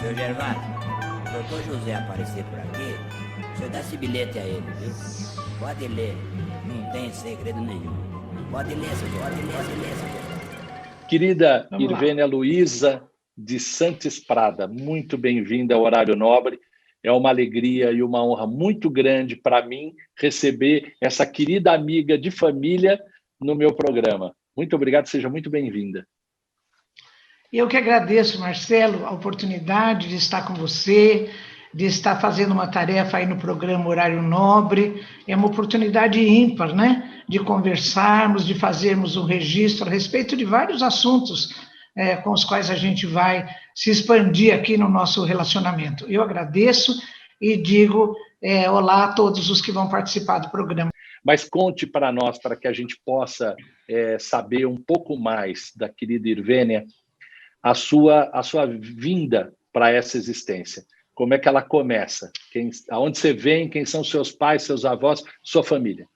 Seu Gervásio, o doutor José aparecer por aqui, o senhor dá esse bilhete a ele, viu? Pode ler, não tem segredo nenhum. Pode ler, senhor, pode ler, senhor. Querida Irvênia Luiza de Santos Prada, muito bem-vinda ao Horário Nobre. É uma alegria e uma honra muito grande para mim receber essa querida amiga de família no meu programa. Muito obrigado, seja muito bem-vinda. Eu que agradeço, Marcelo, a oportunidade de estar com você, de estar fazendo uma tarefa aí no programa Horário Nobre. É uma oportunidade ímpar, né? De conversarmos, de fazermos um registro a respeito de vários assuntos com os quais a gente vai se expandir aqui no nosso relacionamento. Eu agradeço e digo olá a todos os que vão participar do programa. Mas conte para nós, para que a gente possa saber um pouco mais da querida Irvênia, a sua vinda para essa existência. Como é que ela começa? Aonde você vem? Quem são seus pais, seus avós, sua família?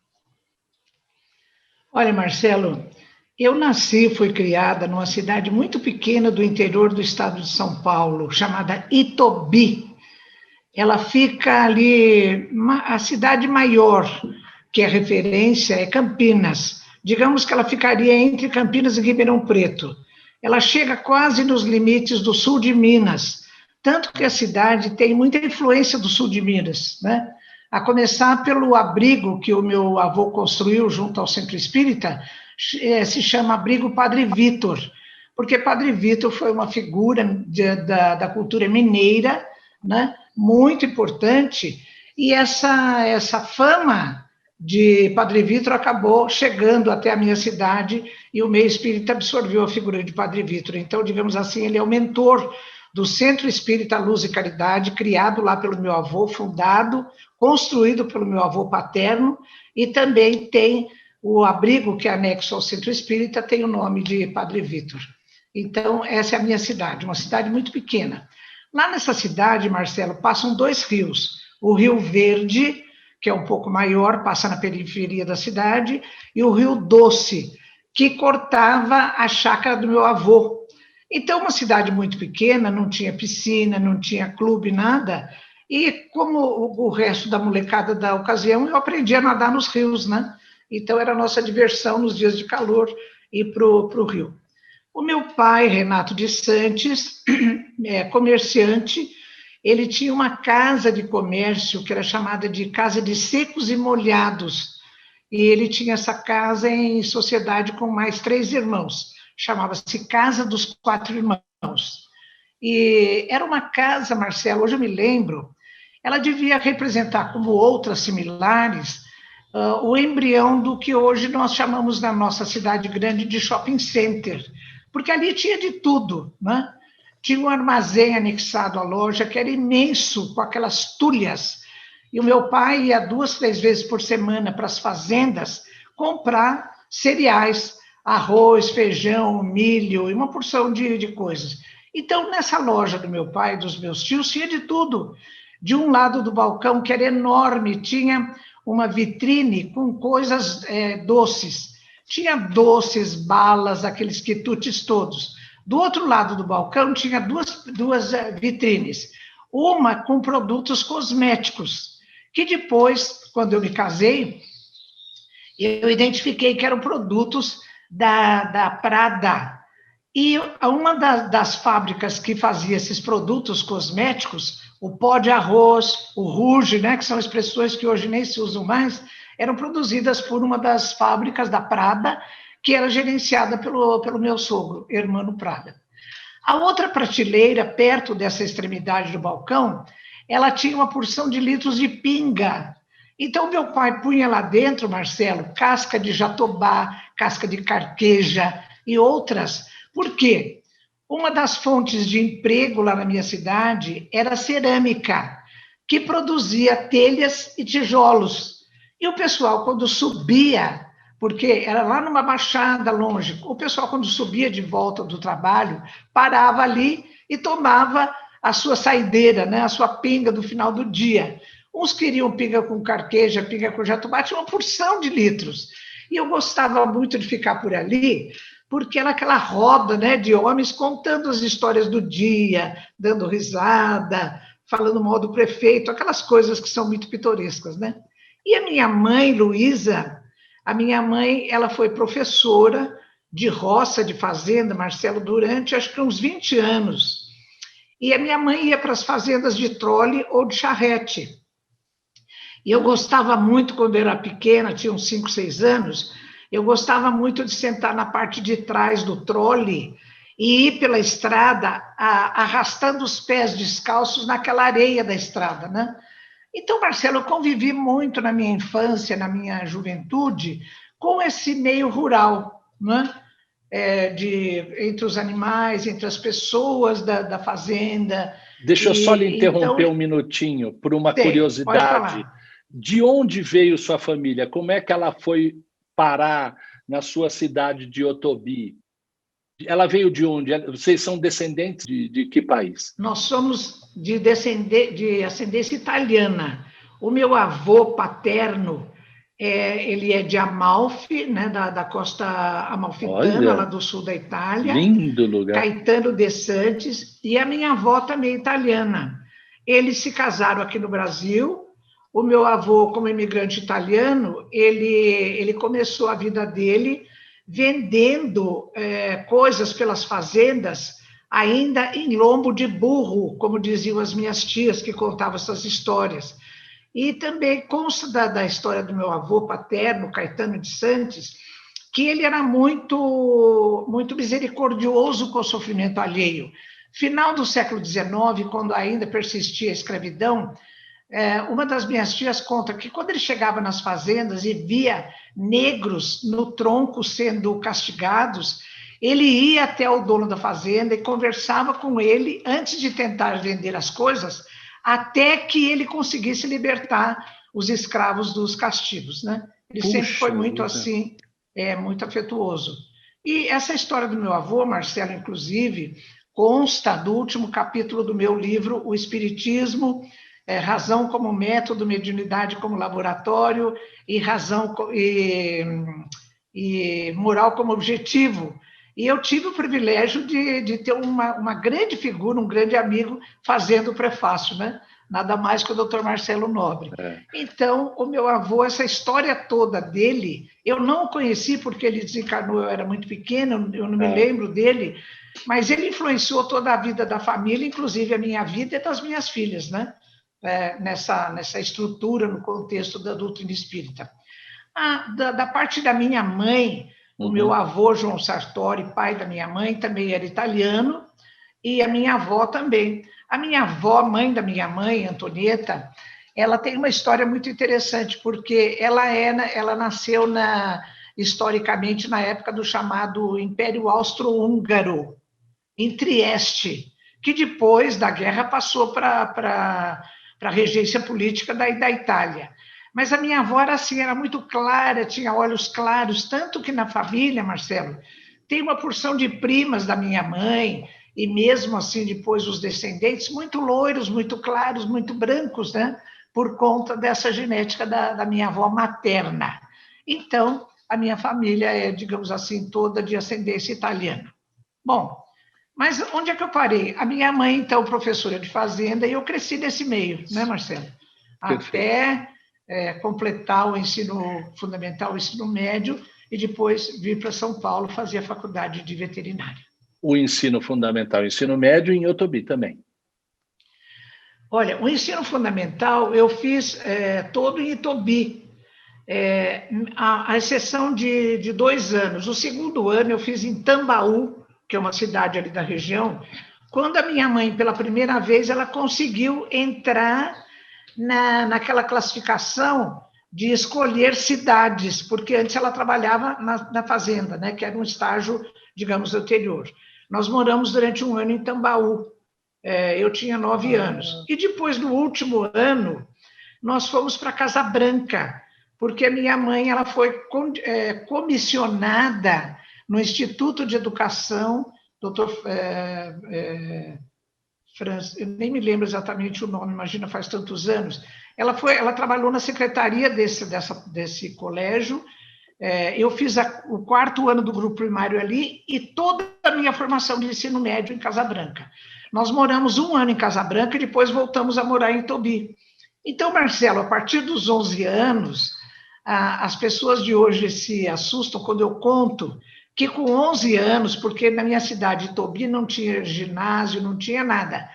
Olha, Marcelo, eu nasci, fui criada numa cidade muito pequena do interior do estado de São Paulo, chamada Itobi. Ela fica ali, a cidade maior, que é referência, é Campinas. Digamos que ela ficaria entre Campinas e Ribeirão Preto. Ela chega quase nos limites do sul de Minas, tanto que a cidade tem muita influência do sul de Minas, né? A começar pelo abrigo que o meu avô construiu junto ao Centro Espírita, se chama Abrigo Padre Vitor, porque Padre Vitor foi uma figura da cultura mineira, né? Muito importante, e essa fama de Padre Vitor acabou chegando até a minha cidade e o meio espírita absorveu a figura de Padre Vitor. Então, digamos assim, ele é o mentor do Centro Espírita Luz e Caridade, criado lá pelo meu avô, fundado, construído pelo meu avô paterno, e também tem o abrigo que é anexo ao Centro Espírita, tem o nome de Padre Vitor. Então, essa é a minha cidade, uma cidade muito pequena. Lá nessa cidade, Marcelo, passam dois rios, o Rio Verde, que é um pouco maior, passa na periferia da cidade, e o Rio Doce, que cortava a chácara do meu avô. Então, uma cidade muito pequena, não tinha piscina, não tinha clube, nada, e como o resto da molecada da ocasião, eu aprendi a nadar nos rios, né? Então, era a nossa diversão nos dias de calor ir para o rio. O meu pai, Renato de Santos, comerciante, ele tinha uma casa de comércio que era chamada de Casa de Secos e Molhados, e ele tinha essa casa em sociedade com mais 3 irmãos, chamava-se Casa dos 4 Irmãos. E era uma casa, Marcelo, hoje eu me lembro, ela devia representar, como outras similares, o embrião do que hoje nós chamamos na nossa cidade grande de shopping center, porque ali tinha de tudo, né? Tinha um armazém anexado à loja que era imenso, com aquelas tulhas, e o meu pai ia 2, 3 vezes por semana para as fazendas comprar cereais, arroz, feijão, milho e uma porção de coisas. Então, nessa loja do meu pai e dos meus tios, tinha de tudo. De um lado do balcão, que era enorme, tinha uma vitrine com coisas doces. Tinha doces, balas, aqueles quitutes todos. Do outro lado do balcão, tinha duas vitrines. Uma com produtos cosméticos, que depois, quando eu me casei, eu identifiquei que eram produtos da Prada. E uma das fábricas que fazia esses produtos cosméticos, o pó de arroz, o rouge, né, que são expressões que hoje nem se usam mais, eram produzidas por uma das fábricas da Prada, que era gerenciada pelo meu sogro, Hermano Prada. A outra prateleira, perto dessa extremidade do balcão, ela tinha uma porção de litros de pinga. Então, meu pai punha lá dentro, Marcelo, casca de jatobá, casca de carqueja e outras. Por quê? Uma das fontes de emprego lá na minha cidade era a cerâmica, que produzia telhas e tijolos. E o pessoal, quando subia, porque era lá numa baixada longe, o pessoal, quando subia de volta do trabalho, parava ali e tomava a sua saideira, né, a sua pinga do final do dia. Uns queriam pinga com carqueja, pinga com jatobá, tinha uma porção de litros. E eu gostava muito de ficar por ali, porque era aquela roda, né, de homens contando as histórias do dia, dando risada, falando mal do prefeito, aquelas coisas que são muito pitorescas, né? E a minha mãe, Luísa, a minha mãe, ela foi professora de roça, de fazenda, Marcelo, durante acho que uns 20 anos. E a minha mãe ia para as fazendas de trole ou de charrete. E eu gostava muito, quando eu era pequena, tinha uns 5, 6 anos, eu gostava muito de sentar na parte de trás do trole e ir pela estrada arrastando os pés descalços naquela areia da estrada, né? Então, Marcelo, eu convivi muito na minha infância, na minha juventude, com esse meio rural, né? Entre os animais, entre as pessoas da fazenda. Deixa eu só lhe Então, interromper um minutinho, por uma pode curiosidade. falar. De onde veio sua família? Como é que ela foi parar na sua cidade de Otobi? Ela veio de onde? Vocês são descendentes de que país? Nós somos de ascendência italiana. O meu avô paterno, ele é de Amalfi, né, da costa amalfitana, lá Olha, do sul da Itália, lindo lugar. Caetano de Santis, e a minha avó também é italiana. Eles se casaram aqui no Brasil. O meu avô, como imigrante italiano, ele começou a vida dele vendendo coisas pelas fazendas, ainda em lombo de burro, como diziam as minhas tias que contavam essas histórias. E também consta da história do meu avô paterno, Caetano de Santos, que ele era muito, muito misericordioso com o sofrimento alheio. Final do século XIX, quando ainda persistia a escravidão, uma das minhas tias conta que quando ele chegava nas fazendas e via negros no tronco sendo castigados, ele ia até o dono da fazenda e conversava com ele antes de tentar vender as coisas, até que ele conseguisse libertar os escravos dos castigos, né? Ele sempre foi muito assim, muito afetuoso. E essa história do meu avô, Marcelo, inclusive, consta do último capítulo do meu livro, O Espiritismo, razão como método, mediunidade como laboratório e razão e moral como objetivo. E eu tive o privilégio de ter uma grande figura, um grande amigo, fazendo o prefácio, né? Nada mais que o Dr. Marcelo Nobre. Então, o meu avô, essa história toda dele, eu não o conheci porque ele desencarnou, eu era muito pequena, eu não me lembro dele, mas ele influenciou toda a vida da família, inclusive a minha vida e das minhas filhas, né? Nessa estrutura, no contexto da doutrina espírita. Da parte da minha mãe, o meu avô, João Sartori, pai da minha mãe, também era italiano, e a minha avó também. A minha avó, mãe da minha mãe, Antonieta, ela tem uma história muito interessante, porque ela nasceu historicamente na época do chamado Império Austro-Húngaro, em Trieste, que depois da guerra passou para a regência política da Itália. Mas a minha avó era assim, era muito clara, tinha olhos claros, tanto que na família, Marcelo, tem uma porção de primas da minha mãe, e mesmo assim depois os descendentes, muito loiros, muito claros, muito brancos, né? Por conta dessa genética da minha avó materna. Então, a minha família é, digamos assim, toda de ascendência italiana. Bom, mas onde é que eu parei? A minha mãe, então, professora de fazenda, e eu cresci nesse meio, né, Marcelo? Até completar o ensino fundamental, o ensino médio, e depois vir para São Paulo fazer a faculdade de veterinária. O ensino fundamental, o ensino médio em Otobi também. Olha, o ensino fundamental eu fiz todo em Itobi, a exceção de 2 anos. O segundo ano eu fiz em Tambaú, que é uma cidade ali da região, quando a minha mãe, pela primeira vez, ela conseguiu entrar naquela classificação de escolher cidades, porque antes ela trabalhava na fazenda, né, que era um estágio, digamos, anterior. Nós moramos durante 1 ano em Tambaú, eu tinha 9 anos. E depois, no último ano, nós fomos para Casa Branca, porque a minha mãe ela foi comissionada no Instituto de Educação, doutor eu nem me lembro exatamente o nome, imagina, faz tantos anos. Ela trabalhou na secretaria desse colégio, Eu fiz o 4º ano do grupo primário ali e toda a minha formação de ensino médio em Casa Branca. Nós moramos 1 ano em Casa Branca e depois voltamos a morar em Itobi. Então, Marcelo, a partir dos 11 anos, as pessoas de hoje se assustam quando eu conto que com 11 anos, porque na minha cidade, Itobi, não tinha ginásio, não tinha nada.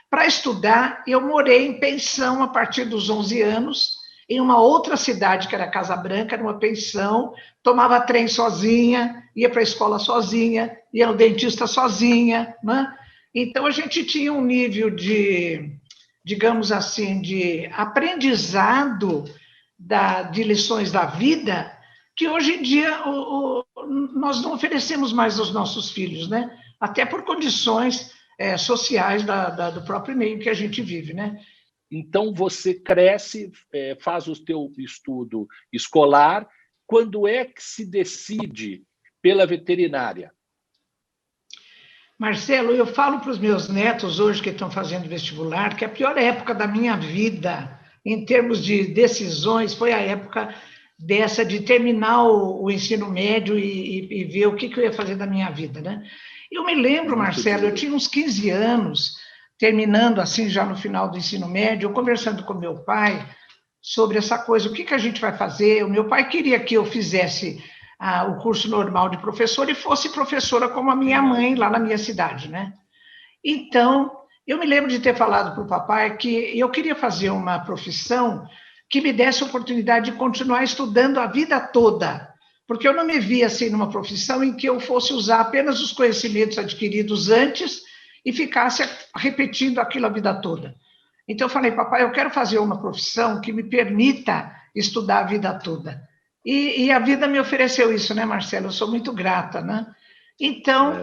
Para estudar, eu morei em pensão a partir dos 11 anos, em uma outra cidade, que era Casa Branca, numa pensão, tomava trem sozinha, ia para a escola sozinha, ia no dentista sozinha, né? Então, a gente tinha um nível de, digamos assim, de aprendizado de lições da vida, que hoje em dia nós não oferecemos mais aos nossos filhos, né? Até por condições sociais do próprio meio que a gente vive, né? Então, você cresce, faz o teu estudo escolar. Quando é que se decide pela veterinária? Marcelo, eu falo para os meus netos hoje que estão fazendo vestibular que a pior época da minha vida, em termos de decisões, foi a época dessa de terminar o ensino médio e ver o que eu ia fazer da minha vida, né? Eu me lembro, Marcelo, eu tinha uns 15 anos, terminando assim já no final do ensino médio, eu conversando com meu pai sobre essa coisa, o que a gente vai fazer? O meu pai queria que eu fizesse o curso normal de professor e fosse professora como a minha mãe lá na minha cidade, né? Então, eu me lembro de ter falado para o papai que eu queria fazer uma profissão que me desse a oportunidade de continuar estudando a vida toda, porque eu não me via assim numa profissão em que eu fosse usar apenas os conhecimentos adquiridos antes e ficasse repetindo aquilo a vida toda. Então, eu falei, papai, eu quero fazer uma profissão que me permita estudar a vida toda. E a vida me ofereceu isso, né, Marcelo? Eu sou muito grata, né? Então,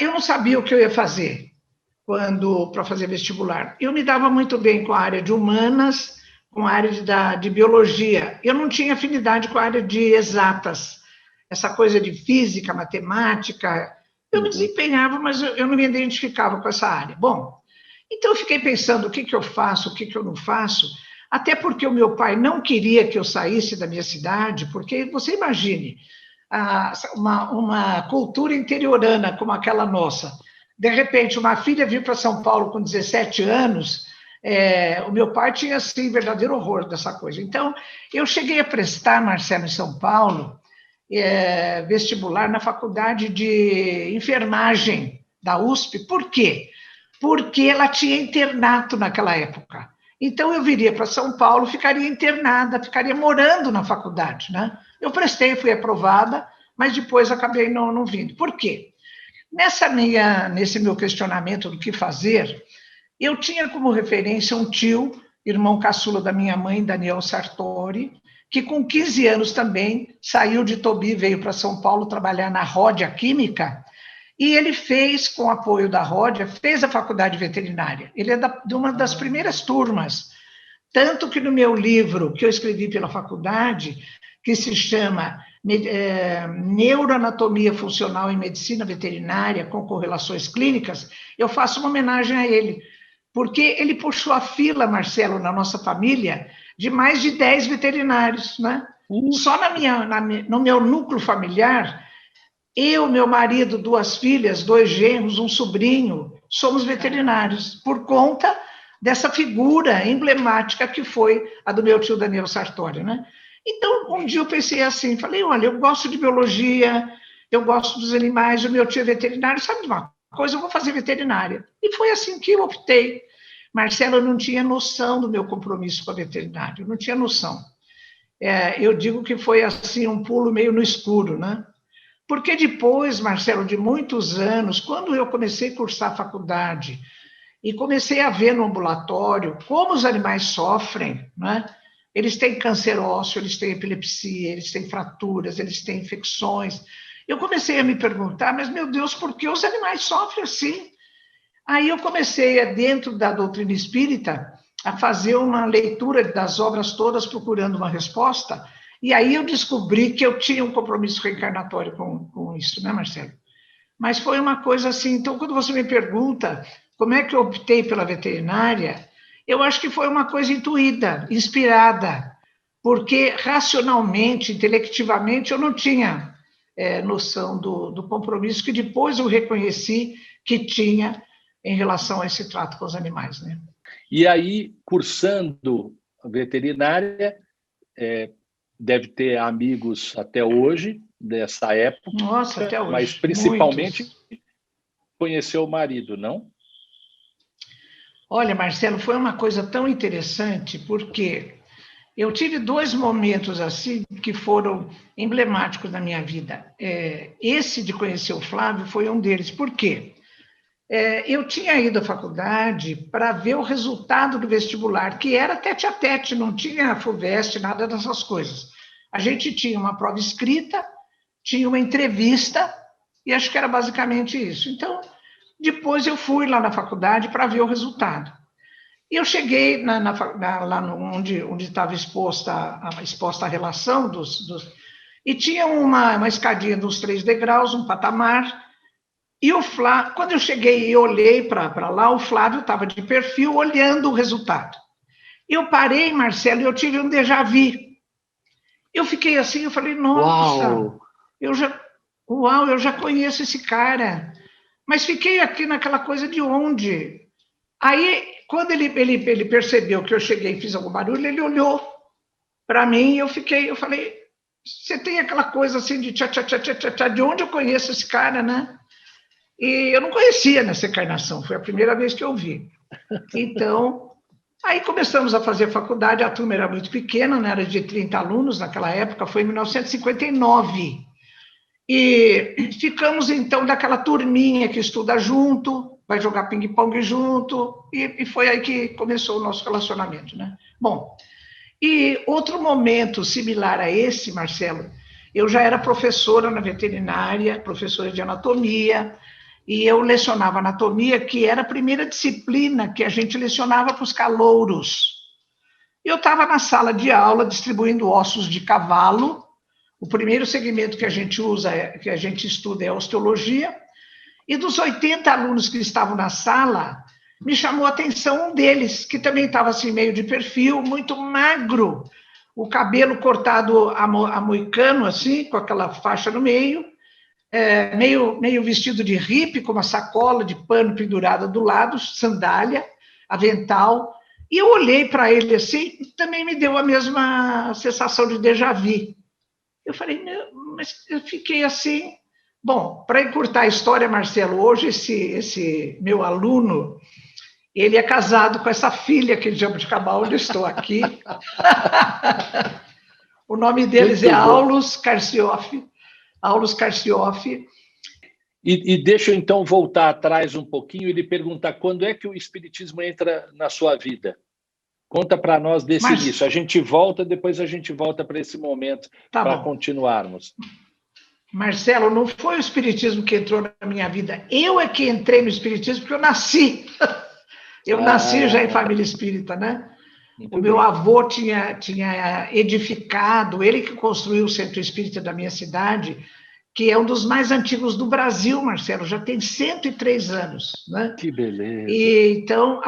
eu não sabia o que eu ia fazer para fazer vestibular. Eu me dava muito bem com a área de humanas, com a área de biologia. Eu não tinha afinidade com a área de exatas. Essa coisa de física, matemática, eu me desempenhava, mas eu não me identificava com essa área. Bom, então eu fiquei pensando o que eu faço, o que eu não faço, até porque o meu pai não queria que eu saísse da minha cidade, porque você imagine, uma cultura interiorana como aquela nossa, de repente uma filha vir para São Paulo com 17 anos, o meu pai tinha, assim, verdadeiro horror dessa coisa. Então, eu cheguei a prestar, Marcelo, em São Paulo, vestibular na faculdade de enfermagem da USP. Por quê? Porque ela tinha internato naquela época. Então, eu viria para São Paulo, ficaria internada, ficaria morando na faculdade, né? Eu prestei, fui aprovada, mas depois acabei não vindo. Por quê? Nesse meu questionamento do que fazer, eu tinha como referência um tio, irmão caçula da minha mãe, Daniel Sartori, que com 15 anos também saiu de Itobi, veio para São Paulo trabalhar na Ródia Química, e ele fez, com o apoio da Ródia, fez a faculdade veterinária. Ele é de uma das primeiras turmas, tanto que no meu livro, que eu escrevi pela faculdade, que se chama Neuroanatomia Funcional em Medicina Veterinária com Correlações Clínicas, eu faço uma homenagem a ele, porque ele puxou a fila, Marcelo, na nossa família, de mais de 10 veterinários, né? Só no meu núcleo familiar, eu, meu marido, 2 filhas, 2 genros, um sobrinho, somos veterinários, por conta dessa figura emblemática que foi a do meu tio Daniel Sartori, né? Então, um dia eu pensei assim, falei, olha, eu gosto de biologia, eu gosto dos animais, o meu tio é veterinário, sabe de uma coisa, eu vou fazer veterinária. E foi assim que eu optei. Marcelo, eu não tinha noção do meu compromisso com a veterinária, eu não tinha noção. Eu digo que foi assim um pulo meio no escuro, né? Porque depois, Marcelo, de muitos anos, quando eu comecei a cursar a faculdade e comecei a ver no ambulatório como os animais sofrem, né? Eles têm câncer ósseo, eles têm epilepsia, eles têm fraturas, eles têm infecções. Eu comecei a me perguntar, mas, meu Deus, por que os animais sofrem assim? Aí eu comecei, dentro da doutrina espírita, a fazer uma leitura das obras todas, procurando uma resposta, e aí eu descobri que eu tinha um compromisso reencarnatório com isso, né, Marcelo? Mas foi uma coisa assim, então, quando você me pergunta como é que eu optei pela veterinária, eu acho que foi uma coisa intuída, inspirada, porque racionalmente, intelectivamente, eu não tinha noção do compromisso que depois eu reconheci que tinha em relação a esse trato com os animais, né? E aí, cursando veterinária, deve ter amigos até hoje, dessa época, Nossa, até hoje. mas principalmente muitos. Conheceu o marido, não? Olha, Marcelo, foi uma coisa tão interessante, porque eu tive 2 momentos assim que foram emblemáticos na minha vida. Esse de conhecer o Flávio foi um deles. Por quê? Eu tinha ido à faculdade para ver o resultado do vestibular, que era tete a tete, não tinha FUVEST, nada dessas coisas. A gente tinha uma prova escrita, tinha uma entrevista, e acho que era basicamente isso. Então, depois eu fui lá na faculdade para ver o resultado. E eu cheguei lá onde estava exposta a relação e tinha uma escadinha dos 3 degraus, um patamar. E o Flávio, quando eu cheguei e olhei para lá, o Flávio estava de perfil olhando o resultado. Eu parei, Marcelo, e eu tive um déjà vu. Eu fiquei assim, eu falei, nossa, Uau! eu já conheço esse cara. Mas fiquei aqui naquela coisa de onde? Aí, quando ele percebeu que eu cheguei e fiz algum barulho, ele olhou para mim e eu falei, você tem aquela coisa assim de tchá, tchá, tchá, tchá, tchá, de onde eu conheço esse cara, né? E eu não conhecia nessa encarnação, foi a primeira vez que eu vi. Então, aí começamos a fazer faculdade, a turma era muito pequena, né? Era de 30 alunos naquela época, foi em 1959. E ficamos, então, daquela turminha que estuda junto, vai jogar ping-pong junto, e foi aí que começou o nosso relacionamento, né? Bom, e outro momento similar a esse, Marcelo, eu já era professora na veterinária, professora de anatomia, e eu lecionava anatomia, que era a primeira disciplina que a gente lecionava para os calouros. Eu estava na sala de aula distribuindo ossos de cavalo. O primeiro segmento que a gente usa, que a gente estuda é a osteologia. E dos 80 alunos que estavam na sala, me chamou a atenção um deles, que também estava assim meio de perfil, muito magro, o cabelo cortado a moicano, assim, com aquela faixa no meio, meio vestido de hippie, com uma sacola de pano pendurada do lado, sandália, avental. E eu olhei para ele assim, e também me deu a mesma sensação de déjà vu. Eu falei, mas eu fiquei assim. Bom, para encurtar a história, Marcelo, hoje esse meu aluno, ele é casado com essa filha que de Jabuticabal, onde eu estou aqui. O nome deles é Aulus Carcioff. Aulus Carcioff. E deixa eu, então, voltar atrás um pouquinho e lhe perguntar quando é que o Espiritismo entra na sua vida? Conta para nós desse início. A gente volta, depois a gente volta para esse momento, para continuarmos. Marcelo, não foi o Espiritismo que entrou na minha vida. Eu é que entrei no Espiritismo porque eu nasci. Eu nasci já em família espírita, né? O meu avô tinha edificado, ele que construiu o centro espírita da minha cidade, que é um dos mais antigos do Brasil, Marcelo, já tem 103 anos, né? Que beleza! E, então,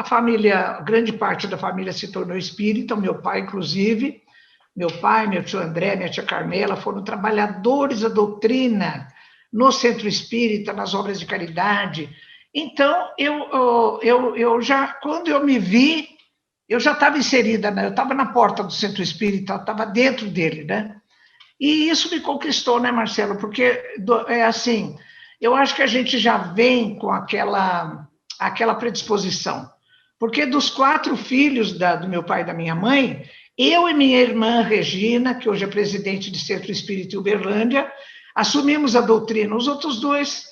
grande parte da família se tornou espírita, o meu pai, inclusive, meu pai, meu tio André, minha tia Carmela, foram trabalhadores da doutrina no centro espírita, nas obras de caridade. Então, eu já, quando eu me vi, eu já estava inserida, né? Eu estava na porta do centro espírita, estava dentro dele, né? E isso me conquistou, né, Marcelo? Porque é assim, eu acho que a gente já vem com aquela predisposição. Porque dos 4 filhos do meu pai e da minha mãe, eu e minha irmã Regina, que hoje é presidente de Centro Espírita em Uberlândia, assumimos a doutrina. Os outros 2,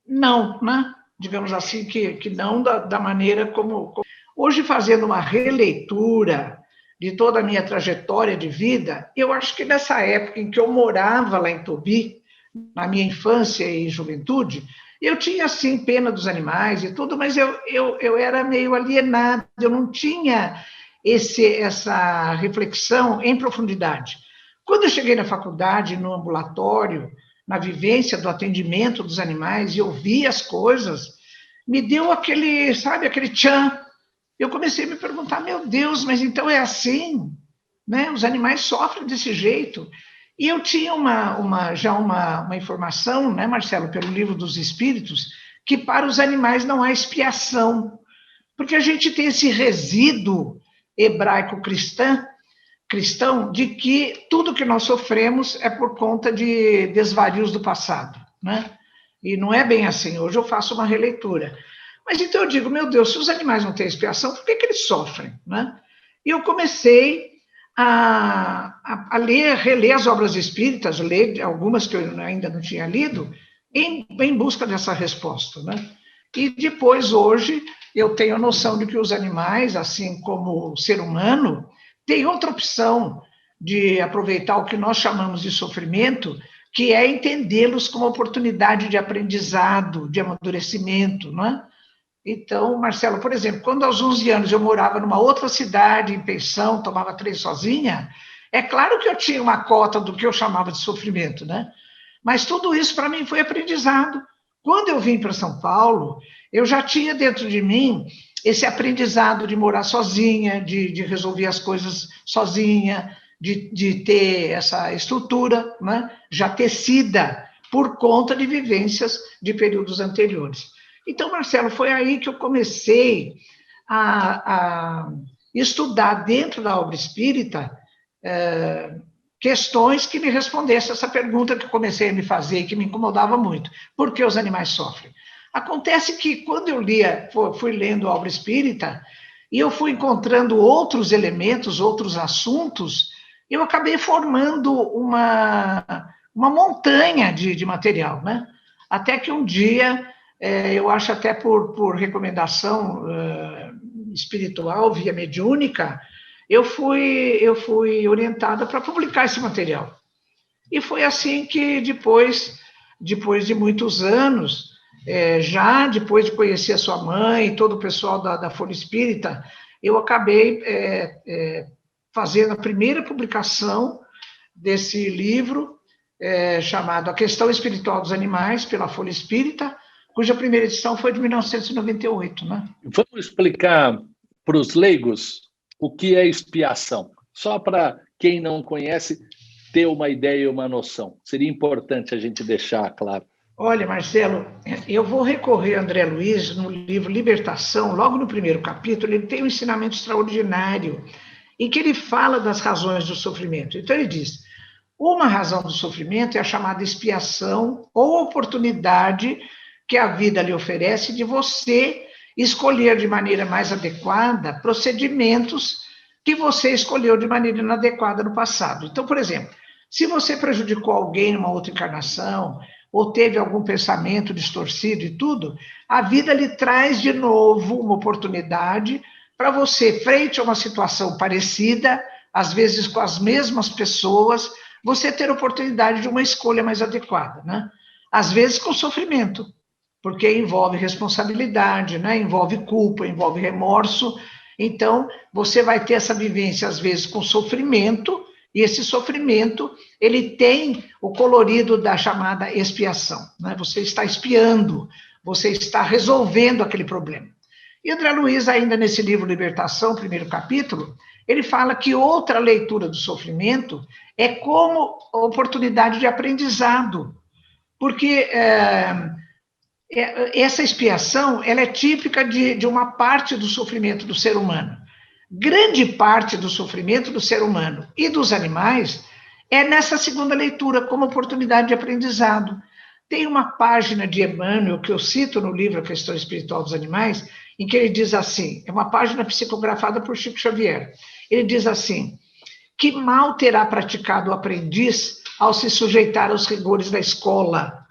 não, né? Digamos assim, que não da maneira como... Hoje, fazendo uma releitura de toda a minha trajetória de vida, eu acho que nessa época em que eu morava lá em Tobi, na minha infância e juventude, eu tinha, assim, pena dos animais e tudo, mas eu era meio alienada, eu não tinha essa reflexão em profundidade. Quando eu cheguei na faculdade, no ambulatório, na vivência do atendimento dos animais, e eu vi as coisas, me deu aquele, sabe, aquele tchan. Eu comecei a me perguntar, meu Deus, mas então é assim? né? Os animais sofrem desse jeito. E eu tinha já uma informação, né, Marcelo, pelo Livro dos Espíritos, que para os animais não há expiação, porque a gente tem esse resíduo hebraico-cristão de que tudo que nós sofremos é por conta de desvarios do passado, né? E não é bem assim. Hoje eu faço uma releitura. Mas então eu digo, meu Deus, se os animais não têm expiação, por que eles sofrem, né? E eu comecei a reler as obras espíritas, ler algumas que eu ainda não tinha lido, em busca dessa resposta, né? E depois, hoje, eu tenho a noção de que os animais, assim como o ser humano, têm outra opção de aproveitar o que nós chamamos de sofrimento, que é entendê-los como oportunidade de aprendizado, de amadurecimento, não é? Então, Marcelo, por exemplo, quando aos 11 anos eu morava numa outra cidade, em pensão, tomava trem sozinha, é claro que eu tinha uma cota do que eu chamava de sofrimento, né? Mas tudo isso para mim foi aprendizado. Quando eu vim para São Paulo, eu já tinha dentro de mim esse aprendizado de morar sozinha, de resolver as coisas sozinha, de ter essa estrutura, né, já tecida por conta de vivências de períodos anteriores. Então, Marcelo, foi aí que eu comecei a estudar dentro da obra espírita questões que me respondessem essa pergunta que eu comecei a me fazer e que me incomodava muito. Por que os animais sofrem? Acontece que quando eu fui lendo a obra espírita e eu fui encontrando outros elementos, outros assuntos, eu acabei formando uma montanha de material, né? Até que um dia, eu acho até por recomendação espiritual, via mediúnica, eu fui orientada para publicar esse material. E foi assim que depois de muitos anos, já depois de conhecer a sua mãe e todo o pessoal da Folha Espírita, eu acabei fazendo a primeira publicação desse livro, chamado A Questão Espiritual dos Animais, pela Folha Espírita, cuja primeira edição foi de 1998, né? Vamos explicar para os leigos o que é expiação, só para quem não conhece ter uma ideia e uma noção. Seria importante a gente deixar claro. Olha, Marcelo, eu vou recorrer a André Luiz no livro Libertação, logo no primeiro capítulo, ele tem um ensinamento extraordinário, em que ele fala das razões do sofrimento. Então ele diz, uma razão do sofrimento é a chamada expiação ou oportunidade que a vida lhe oferece de você escolher de maneira mais adequada procedimentos que você escolheu de maneira inadequada no passado. Então, por exemplo, se você prejudicou alguém numa outra encarnação, ou teve algum pensamento distorcido e tudo, a vida lhe traz de novo uma oportunidade para você, frente a uma situação parecida, às vezes com as mesmas pessoas, você ter a oportunidade de uma escolha mais adequada, né? Às vezes com sofrimento, porque envolve responsabilidade, né? Envolve culpa, envolve remorso. Então, você vai ter essa vivência, às vezes, com sofrimento, e esse sofrimento, ele tem o colorido da chamada expiação, né? Você está expiando, você está resolvendo aquele problema. E André Luiz, ainda nesse livro Libertação, primeiro capítulo, ele fala que outra leitura do sofrimento é como oportunidade de aprendizado, porque essa expiação, ela é típica de uma parte do sofrimento do ser humano. Grande parte do sofrimento do ser humano e dos animais é nessa segunda leitura, como oportunidade de aprendizado. Tem uma página de Emmanuel, que eu cito no livro A Questão Espiritual dos Animais, em que ele diz assim, é uma página psicografada por Chico Xavier, ele diz assim, que mal terá praticado o aprendiz ao se sujeitar aos rigores da escola,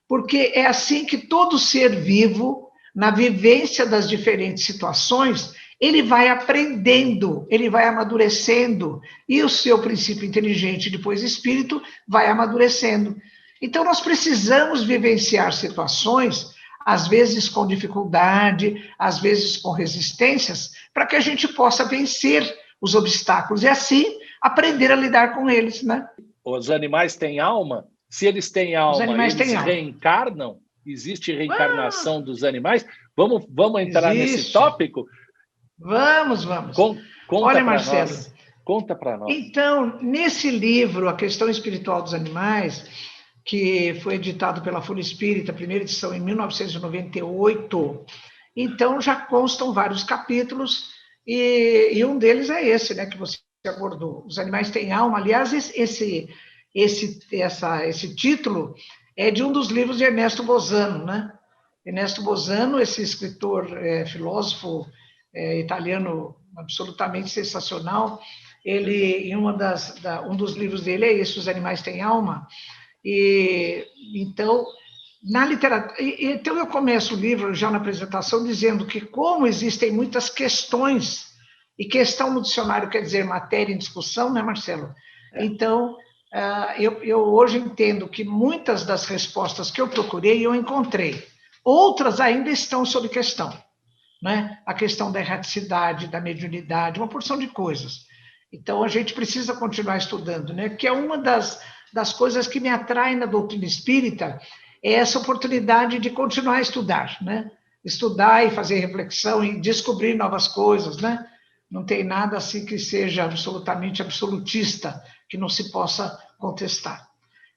porque é assim que todo ser vivo, na vivência das diferentes situações, ele vai aprendendo, ele vai amadurecendo, e o seu princípio inteligente, depois espírito, vai amadurecendo. Então, nós precisamos vivenciar situações, às vezes com dificuldade, às vezes com resistências, para que a gente possa vencer os obstáculos e, assim, aprender a lidar com eles, né? Os animais têm alma? Se eles têm alma, eles reencarnam? Existe reencarnação dos animais? Vamos entrar nesse tópico? Vamos. Conta Olha, Marcelo, Conta para nós. Então, nesse livro, A Questão Espiritual dos Animais, que foi editado pela Folha Espírita, primeira edição em 1998, então já constam vários capítulos, e um deles é esse, né, que você abordou. Os animais têm alma. Aliás, esse título é de um dos livros de Ernesto Bozano, né? Ernesto Bozano, esse escritor, filósofo italiano absolutamente sensacional, ele, em um dos livros dele é esse, Os Animais Têm Alma. E então, na literatura, então eu começo o livro já na apresentação dizendo que como existem muitas questões, e questão no dicionário quer dizer matéria em discussão, né, Marcelo? Então, eu hoje entendo que muitas das respostas que eu procurei, eu encontrei. Outras ainda estão sob questão, né? A questão da erraticidade, da mediunidade, uma porção de coisas. Então, a gente precisa continuar estudando, né? Que é uma das coisas que me atrai na doutrina espírita, é essa oportunidade de continuar a estudar, né? Estudar e fazer reflexão e descobrir novas coisas, né? Não tem nada assim que seja absolutamente absolutista, que não se possa contestar.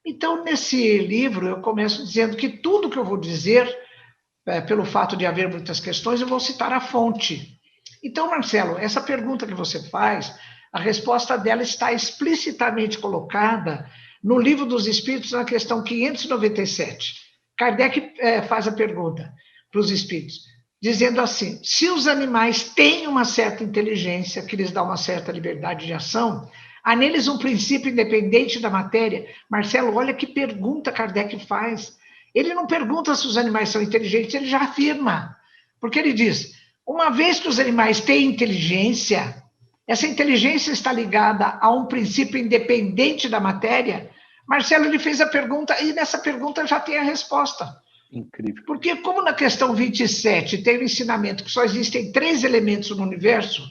Então, nesse livro, eu começo dizendo que tudo que eu vou dizer, pelo fato de haver muitas questões, eu vou citar a fonte. Então, Marcelo, essa pergunta que você faz, a resposta dela está explicitamente colocada no Livro dos Espíritos, na questão 597. Kardec faz a pergunta para os espíritos, dizendo assim: se os animais têm uma certa inteligência, que lhes dá uma certa liberdade de ação, há neles um princípio independente da matéria? Marcelo, olha que pergunta Kardec faz. Ele não pergunta se os animais são inteligentes, ele já afirma. Porque ele diz, uma vez que os animais têm inteligência, essa inteligência está ligada a um princípio independente da matéria. Marcelo, ele fez a pergunta, e nessa pergunta já tem a resposta. Incrível. Porque como na questão 27 tem o ensinamento que só existem 3 elementos no universo,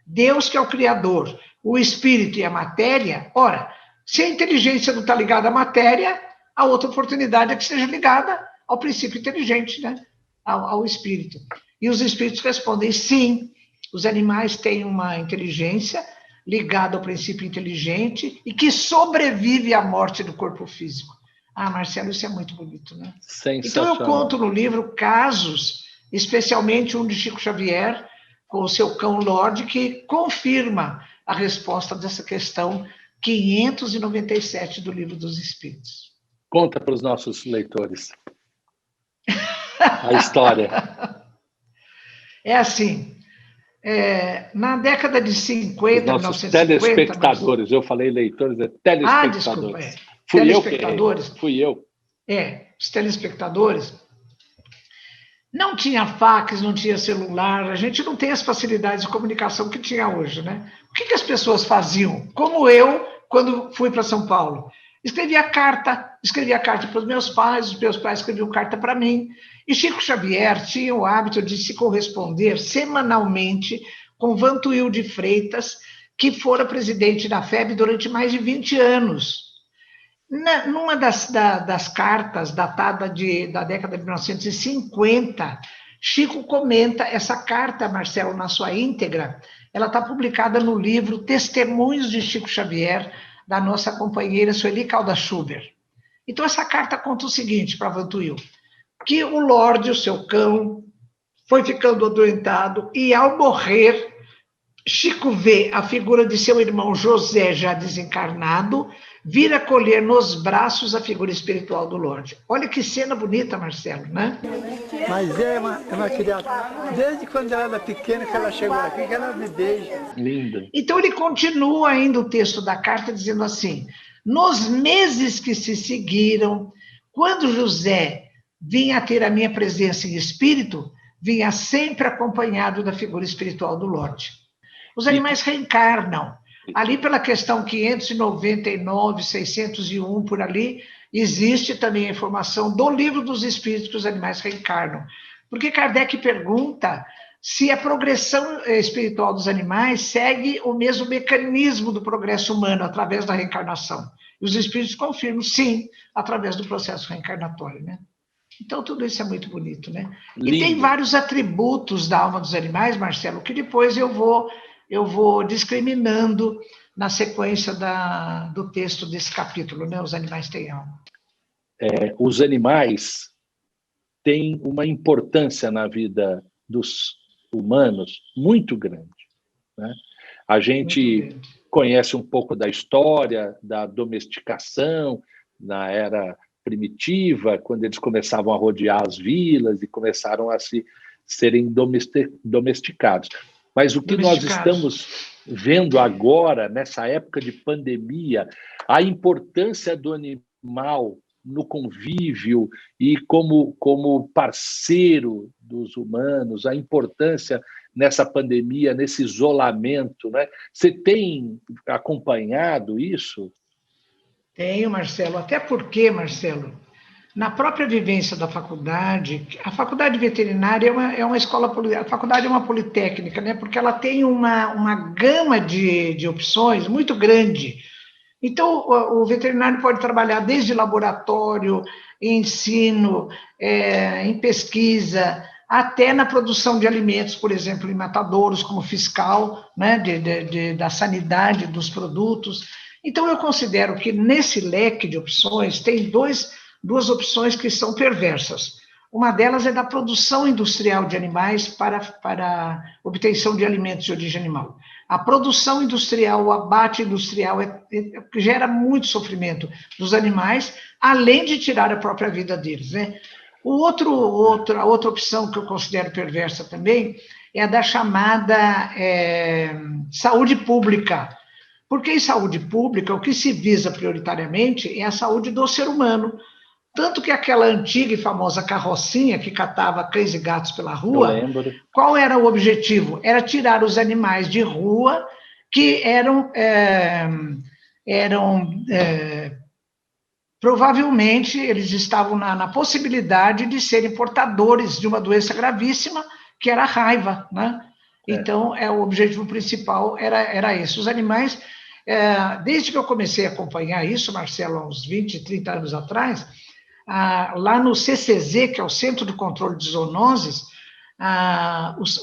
Deus que é o Criador, o Espírito e a matéria, ora, se a inteligência não está ligada à matéria, a outra oportunidade é que seja ligada ao princípio inteligente, né? Ao Espírito. E os Espíritos respondem, sim, os animais têm uma inteligência ligada ao princípio inteligente e que sobrevive à morte do corpo físico. Ah, Marcelo, isso é muito bonito, né? Então eu conto no livro casos, especialmente um de Chico Xavier, com o seu cão Lorde, que confirma a resposta dessa questão 597 do Livro dos Espíritos. Conta para os nossos leitores a história. É assim, na década de 50, os nossos 1950... telespectadores, eu falei leitores, é telespectadores. Desculpa, telespectadores. Fui eu. Os telespectadores. Não tinha fax, não tinha celular, a gente não tem as facilidades de comunicação que tinha hoje, né? O que as pessoas faziam? Como eu, quando fui para São Paulo. Escrevia carta para os meus pais escreviam carta para mim. E Chico Xavier tinha o hábito de se corresponder semanalmente com Vantuil de Freitas, que fora presidente da FEB durante mais de 20 anos. Numa das cartas, datada da década de 1950, Chico comenta essa carta, Marcelo, na sua íntegra, ela está publicada no livro Testemunhos de Chico Xavier, da nossa companheira Sueli Caldas Schubert. Então, essa carta conta o seguinte para Vantuil, que o Lorde, o seu cão, foi ficando adoentado e, ao morrer, Chico vê a figura de seu irmão José, já desencarnado, vir acolher nos braços a figura espiritual do Lorde. Olha que cena bonita, Marcelo, né? Mas é uma criatura, desde quando ela era pequena que ela chegou aqui, que ela me beija. Linda. Então ele continua ainda o texto da carta dizendo assim, nos meses que se seguiram, quando José vinha ter a minha presença em espírito, vinha sempre acompanhado da figura espiritual do Lorde. Os animais reencarnam. Ali pela questão 599, 601, por ali, existe também a informação do Livro dos Espíritos que os animais reencarnam. Porque Kardec pergunta se a progressão espiritual dos animais segue o mesmo mecanismo do progresso humano através da reencarnação. E os espíritos confirmam, sim, através do processo reencarnatório, né? Então, tudo isso é muito bonito, né? Lindo. E tem vários atributos da alma dos animais, Marcelo, que depois eu vou discriminando na sequência do texto desse capítulo, né? Os animais têm alma. Os animais têm uma importância na vida dos humanos muito grande, né? A gente conhece um pouco da história da domesticação na era primitiva, quando eles começavam a rodear as vilas e começaram a serem domesticados. Mas o que nós estamos vendo agora, nessa época de pandemia, a importância do animal no convívio e como parceiro dos humanos, a importância nessa pandemia, nesse isolamento, né? Você tem acompanhado isso? Tenho, Marcelo. Até porque, Marcelo, na própria vivência da faculdade, a faculdade veterinária é uma escola, a faculdade é uma politécnica, né? Porque ela tem uma gama de opções muito grande. Então, o veterinário pode trabalhar desde laboratório, ensino, em pesquisa, até na produção de alimentos, por exemplo, em matadouros, como fiscal, né, da sanidade dos produtos. Então, eu considero que nesse leque de opções tem duas opções que são perversas. Uma delas é da produção industrial de animais para obtenção de alimentos de origem animal. A produção industrial, o abate industrial gera muito sofrimento dos animais, além de tirar a própria vida deles, né? A outra opção que eu considero perversa também é a da chamada saúde pública. Porque em saúde pública, o que se visa prioritariamente é a saúde do ser humano. Tanto que aquela antiga e famosa carrocinha que catava cães e gatos pela rua, qual era o objetivo? Era tirar os animais de rua que provavelmente eles estavam na possibilidade de serem portadores de uma doença gravíssima, que era a raiva, né? Então, o objetivo principal era esse. Os animais, desde que eu comecei a acompanhar isso, Marcelo, há uns 20, 30 anos atrás, lá no CCZ, que é o Centro de Controle de Zoonoses,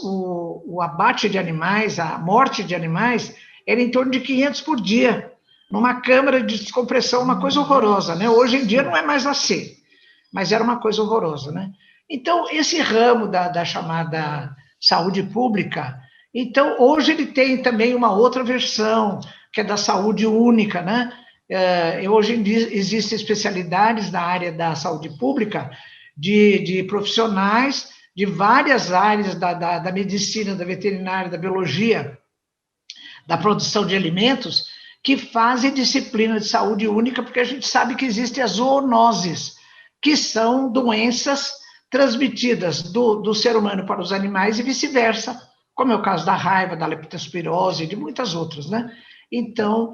o abate de animais, a morte de animais, era em torno de 500 por dia, numa câmara de descompressão, uma coisa horrorosa, né? Hoje em dia não é mais assim, mas era uma coisa horrorosa, né? Então, esse ramo da chamada saúde pública, então, hoje ele tem também uma outra versão, que é da saúde única, né? Hoje em dia existem especialidades na área da saúde pública de profissionais de várias áreas da medicina, da veterinária, da biologia, da produção de alimentos, que fazem disciplina de saúde única, porque a gente sabe que existem as zoonoses, que são doenças transmitidas do ser humano para os animais e vice-versa, como é o caso da raiva, da leptospirose e de muitas outras, né? Então,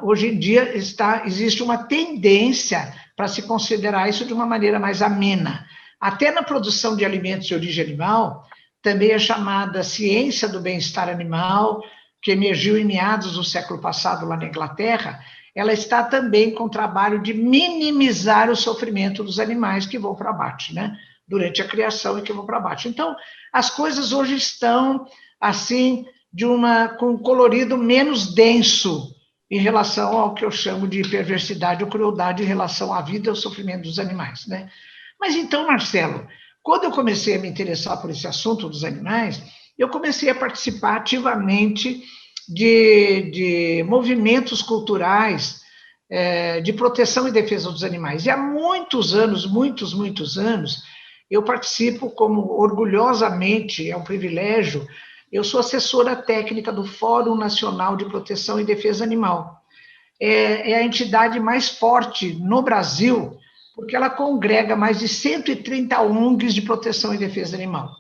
hoje em dia existe uma tendência para se considerar isso de uma maneira mais amena. Até na produção de alimentos de origem animal, também é chamada ciência do bem-estar animal, que emergiu em meados do século passado lá na Inglaterra, ela está também com o trabalho de minimizar o sofrimento dos animais que vão para abate, né? Durante a criação e que vão para abate. Então, as coisas hoje estão, assim, com um colorido menos denso em relação ao que eu chamo de perversidade ou crueldade em relação à vida e ao sofrimento dos animais, né? Mas então, Marcelo, quando eu comecei a me interessar por esse assunto dos animais, eu comecei a participar ativamente de movimentos culturais de proteção e defesa dos animais. E há muitos anos, muitos anos, eu participo orgulhosamente, é um privilégio, eu sou assessora técnica do Fórum Nacional de Proteção e Defesa Animal. É a entidade mais forte no Brasil, porque ela congrega mais de 130 ONGs de proteção e defesa animal.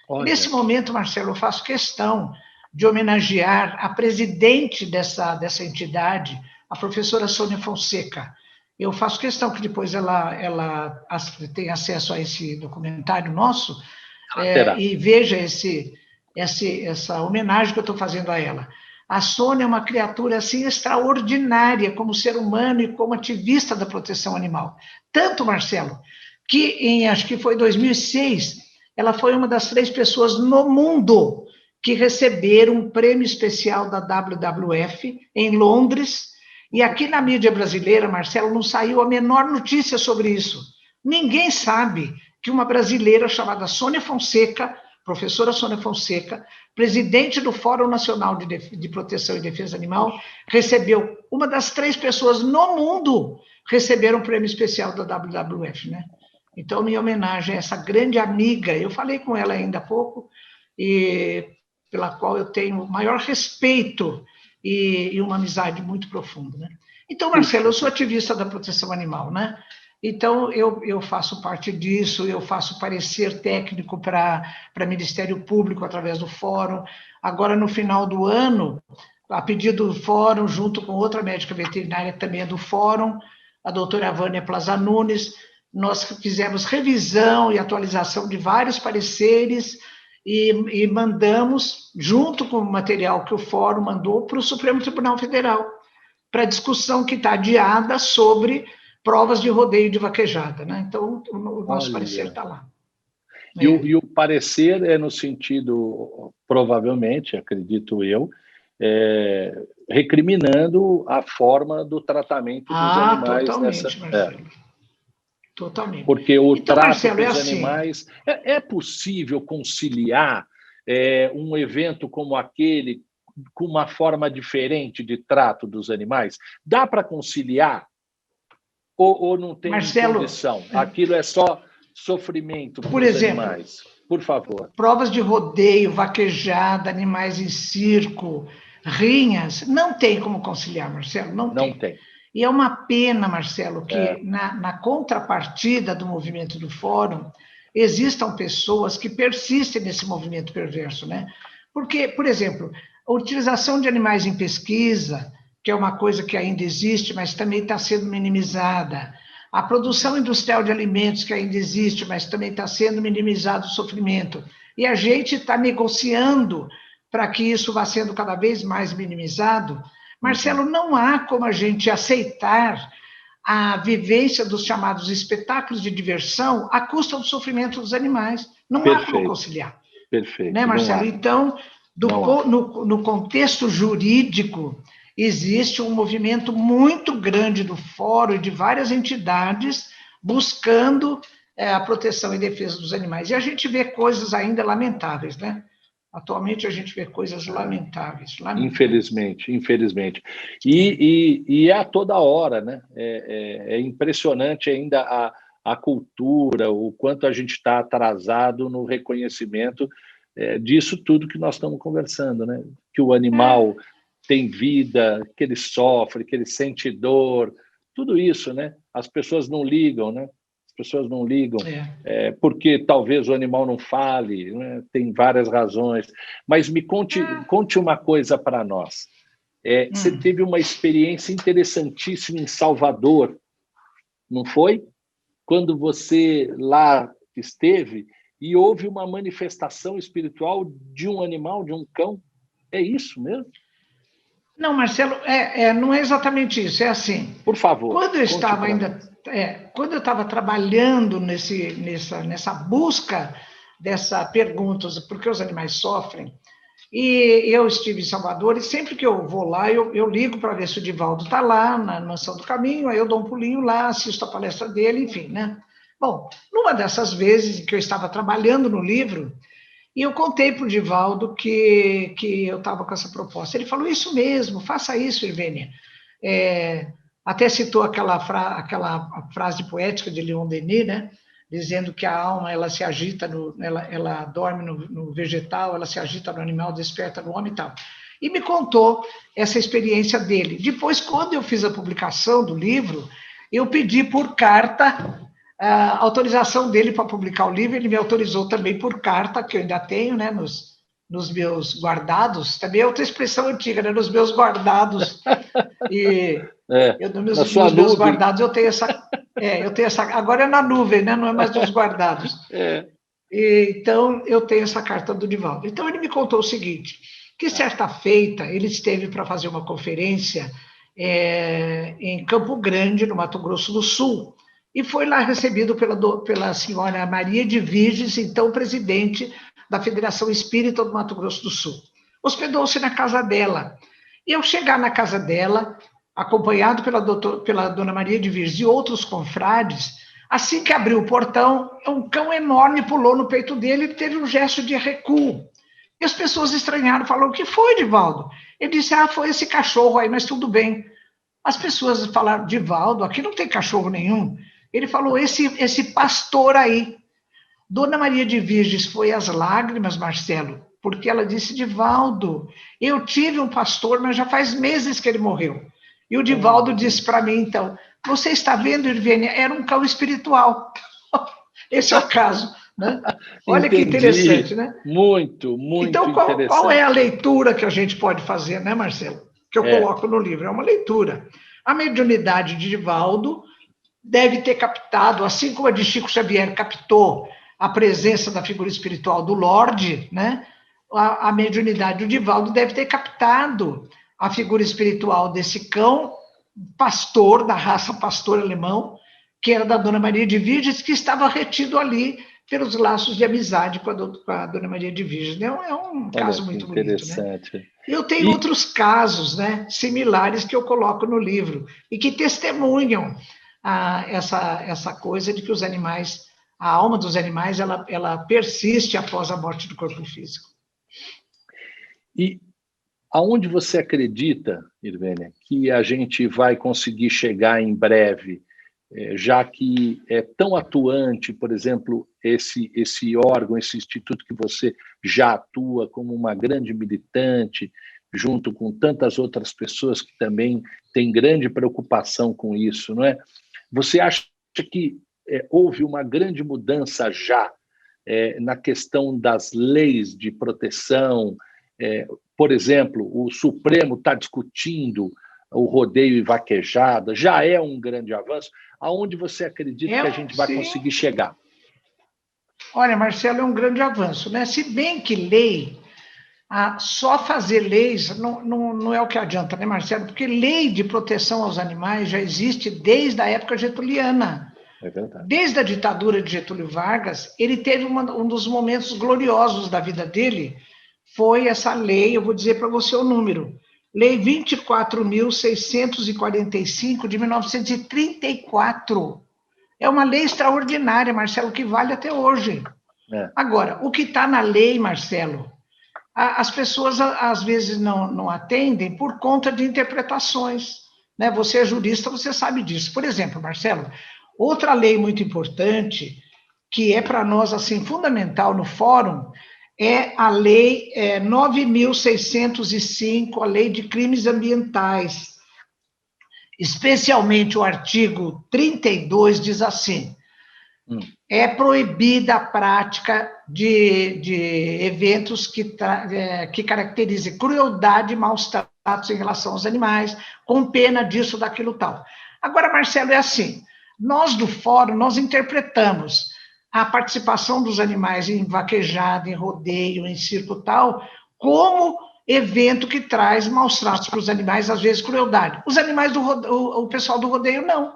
Olha. Nesse momento, Marcelo, eu faço questão de homenagear a presidente dessa entidade, a professora Sônia Fonseca. Eu faço questão que depois ela tenha acesso a esse documentário nosso e veja essa homenagem que eu estou fazendo a ela. A Sônia é uma criatura assim extraordinária como ser humano e como ativista da proteção animal. Tanto, Marcelo, que acho que foi 2006, ela foi uma das 3 pessoas no mundo que receberam um prêmio especial da WWF em Londres, e aqui na mídia brasileira, Marcelo, não saiu a menor notícia sobre isso. Ninguém sabe que uma brasileira chamada Sônia Fonseca, professora Sônia Fonseca, presidente do Fórum Nacional de Proteção e Defesa Animal, recebeu, uma das 3 pessoas no mundo receberam um prêmio especial da WWF, né? Então, minha homenagem a essa grande amiga, eu falei com ela ainda há pouco, e pela qual eu tenho o maior respeito e uma amizade muito profunda, né? Então, Marcelo, eu sou ativista da proteção animal, né? Então, eu faço parte disso, eu faço parecer técnico para Ministério Público através do Fórum. Agora, no final do ano, a pedido do Fórum, junto com outra médica veterinária também é do Fórum, a doutora Vânia Plaza Nunes, nós fizemos revisão e atualização de vários pareceres e mandamos, junto com o material que o Fórum mandou, para o Supremo Tribunal Federal, para discussão que está adiada sobre provas de rodeio de vaquejada, né? Então, o nosso parecer está lá. E o parecer é no sentido, provavelmente, acredito eu, recriminando a forma do tratamento dos animais. Totalmente, Marcelo. Totalmente. Porque o então, trato Marcelo, dos animais... É possível conciliar um evento como aquele com uma forma diferente de trato dos animais? Dá para conciliar? Ou não tem condição? Aquilo é só sofrimento para os animais? Por favor. Provas de rodeio, vaquejada, animais em circo, rinhas, não tem como conciliar, Marcelo, não tem. E é uma pena, Marcelo, que na contrapartida do movimento do Fórum, existam pessoas que persistem nesse movimento perverso, né? Porque, por exemplo, a utilização de animais em pesquisa, que é uma coisa que ainda existe, mas também está sendo minimizada. A produção industrial de alimentos, que ainda existe, mas também está sendo minimizado o sofrimento. E a gente está negociando para que isso vá sendo cada vez mais minimizado. Marcelo, não há como a gente aceitar a vivência dos chamados espetáculos de diversão à custa do sofrimento dos animais. Não há como conciliar. Perfeito. Né, Marcelo? Então, no contexto jurídico, existe um movimento muito grande do Fórum e de várias entidades buscando a proteção e defesa dos animais. E a gente vê coisas ainda lamentáveis, né? Atualmente a gente vê coisas lamentáveis. Infelizmente. E é a toda hora, né? É impressionante ainda a cultura, o quanto a gente está atrasado no reconhecimento disso tudo que nós estamos conversando, né? Que o animal tem vida, que ele sofre, que ele sente dor, tudo isso, né? As pessoas não ligam, né? As pessoas não ligam, porque talvez o animal não fale, né? Tem várias razões. Mas me conte uma coisa para nós. Você teve uma experiência interessantíssima em Salvador, não foi? Quando você lá esteve e houve uma manifestação espiritual de um animal, de um cão. É isso mesmo? Não, Marcelo, não é exatamente isso, é assim. Por favor. Quando eu estava trabalhando nessa busca dessa pergunta, por que os animais sofrem, e eu estive em Salvador, e sempre que eu vou lá, eu ligo para ver se o Divaldo está lá, na Mansão do Caminho, aí eu dou um pulinho lá, assisto a palestra dele, enfim, né? Bom, numa dessas vezes que eu estava trabalhando no livro, e eu contei para o Divaldo que eu estava com essa proposta. Ele falou, isso mesmo, faça isso, Irvênia. Até citou aquela frase poética de Leon Denis, né? Dizendo que a alma ela se agita, ela dorme no vegetal, ela se agita no animal, desperta no homem e tal. E me contou essa experiência dele. Depois, quando eu fiz a publicação do livro, eu pedi por carta a autorização dele para publicar o livro. Ele me autorizou também por carta, que eu ainda tenho, né, nos meus guardados. Também é outra expressão antiga, né, nos meus guardados. E nos meus guardados eu tenho essa. Agora é na nuvem, né, não é mais nos guardados. Então, eu tenho essa carta do Divaldo. Então, ele me contou o seguinte, que certa feita ele esteve para fazer uma conferência em Campo Grande, no Mato Grosso do Sul, e foi lá recebido pela senhora Maria de Virges, então presidente da Federação Espírita do Mato Grosso do Sul. Hospedou-se na casa dela. E ao chegar na casa dela, acompanhado pela dona Maria de Virgem e outros confrades, assim que abriu o portão, um cão enorme pulou no peito dele e teve um gesto de recuo. E as pessoas estranharam, falaram: o que foi, Divaldo? Ele disse: foi esse cachorro aí, mas tudo bem. As pessoas falaram: Divaldo, aqui não tem cachorro nenhum. Ele falou: esse pastor aí. Dona Maria de Virges foi às lágrimas, Marcelo, porque ela disse: Divaldo, eu tive um pastor, mas já faz meses que ele morreu. E o Divaldo disse para mim, então: você está vendo, Irvênia? Era um cão espiritual. Esse é o caso, né? Olha que interessante, né? Muito então, interessante. Qual é a leitura que a gente pode fazer, né, Marcelo? Que eu coloco no livro. É uma leitura. A mediunidade de Divaldo deve ter captado, assim como a de Chico Xavier captou a presença da figura espiritual do Lorde, né? A mediunidade do Divaldo deve ter captado a figura espiritual desse cão pastor, da raça pastor alemão, que era da Dona Maria de Virges, que estava retido ali pelos laços de amizade com a Dona Maria de Virges. É um caso muito bonito, né? Eu tenho outros casos, né, similares que eu coloco no livro e que testemunham essa coisa de que os animais, a alma dos animais, ela persiste após a morte do corpo físico. E aonde você acredita, Irvênia, que a gente vai conseguir chegar em breve, já que é tão atuante, por exemplo, esse órgão, esse instituto que você já atua como uma grande militante, junto com tantas outras pessoas que também têm grande preocupação com isso, não é? Você acha que houve uma grande mudança já na questão das leis de proteção? Por exemplo, o Supremo está discutindo o rodeio e vaquejada, já é um grande avanço. Aonde você acredita que a gente vai conseguir chegar? Olha, Marcelo, é um grande avanço, né? Se bem que lei, só fazer leis não é o que adianta, né, Marcelo? Porque lei de proteção aos animais já existe desde a época getuliana. É verdade. Desde a ditadura de Getúlio Vargas, ele teve um dos momentos gloriosos da vida dele, foi essa lei, eu vou dizer para você o número, Lei 24.645 de 1934. É uma lei extraordinária, Marcelo, que vale até hoje. Agora, o que está na lei, Marcelo, as pessoas às vezes não atendem por conta de interpretações, né? Você é jurista, você sabe disso. Por exemplo, Marcelo, outra lei muito importante, que é para nós assim fundamental no fórum, é a Lei 9.605, a Lei de Crimes Ambientais. Especialmente o artigo 32 diz assim: é proibida a prática de eventos que caracterizem crueldade e maus tratos em relação aos animais, com pena disso, daquilo, tal. Agora, Marcelo, é assim, nós do fórum, nós interpretamos a participação dos animais em vaquejada, em rodeio, em circo tal, como evento que traz maus tratos para os animais, às vezes crueldade. Os animais o pessoal do rodeio não.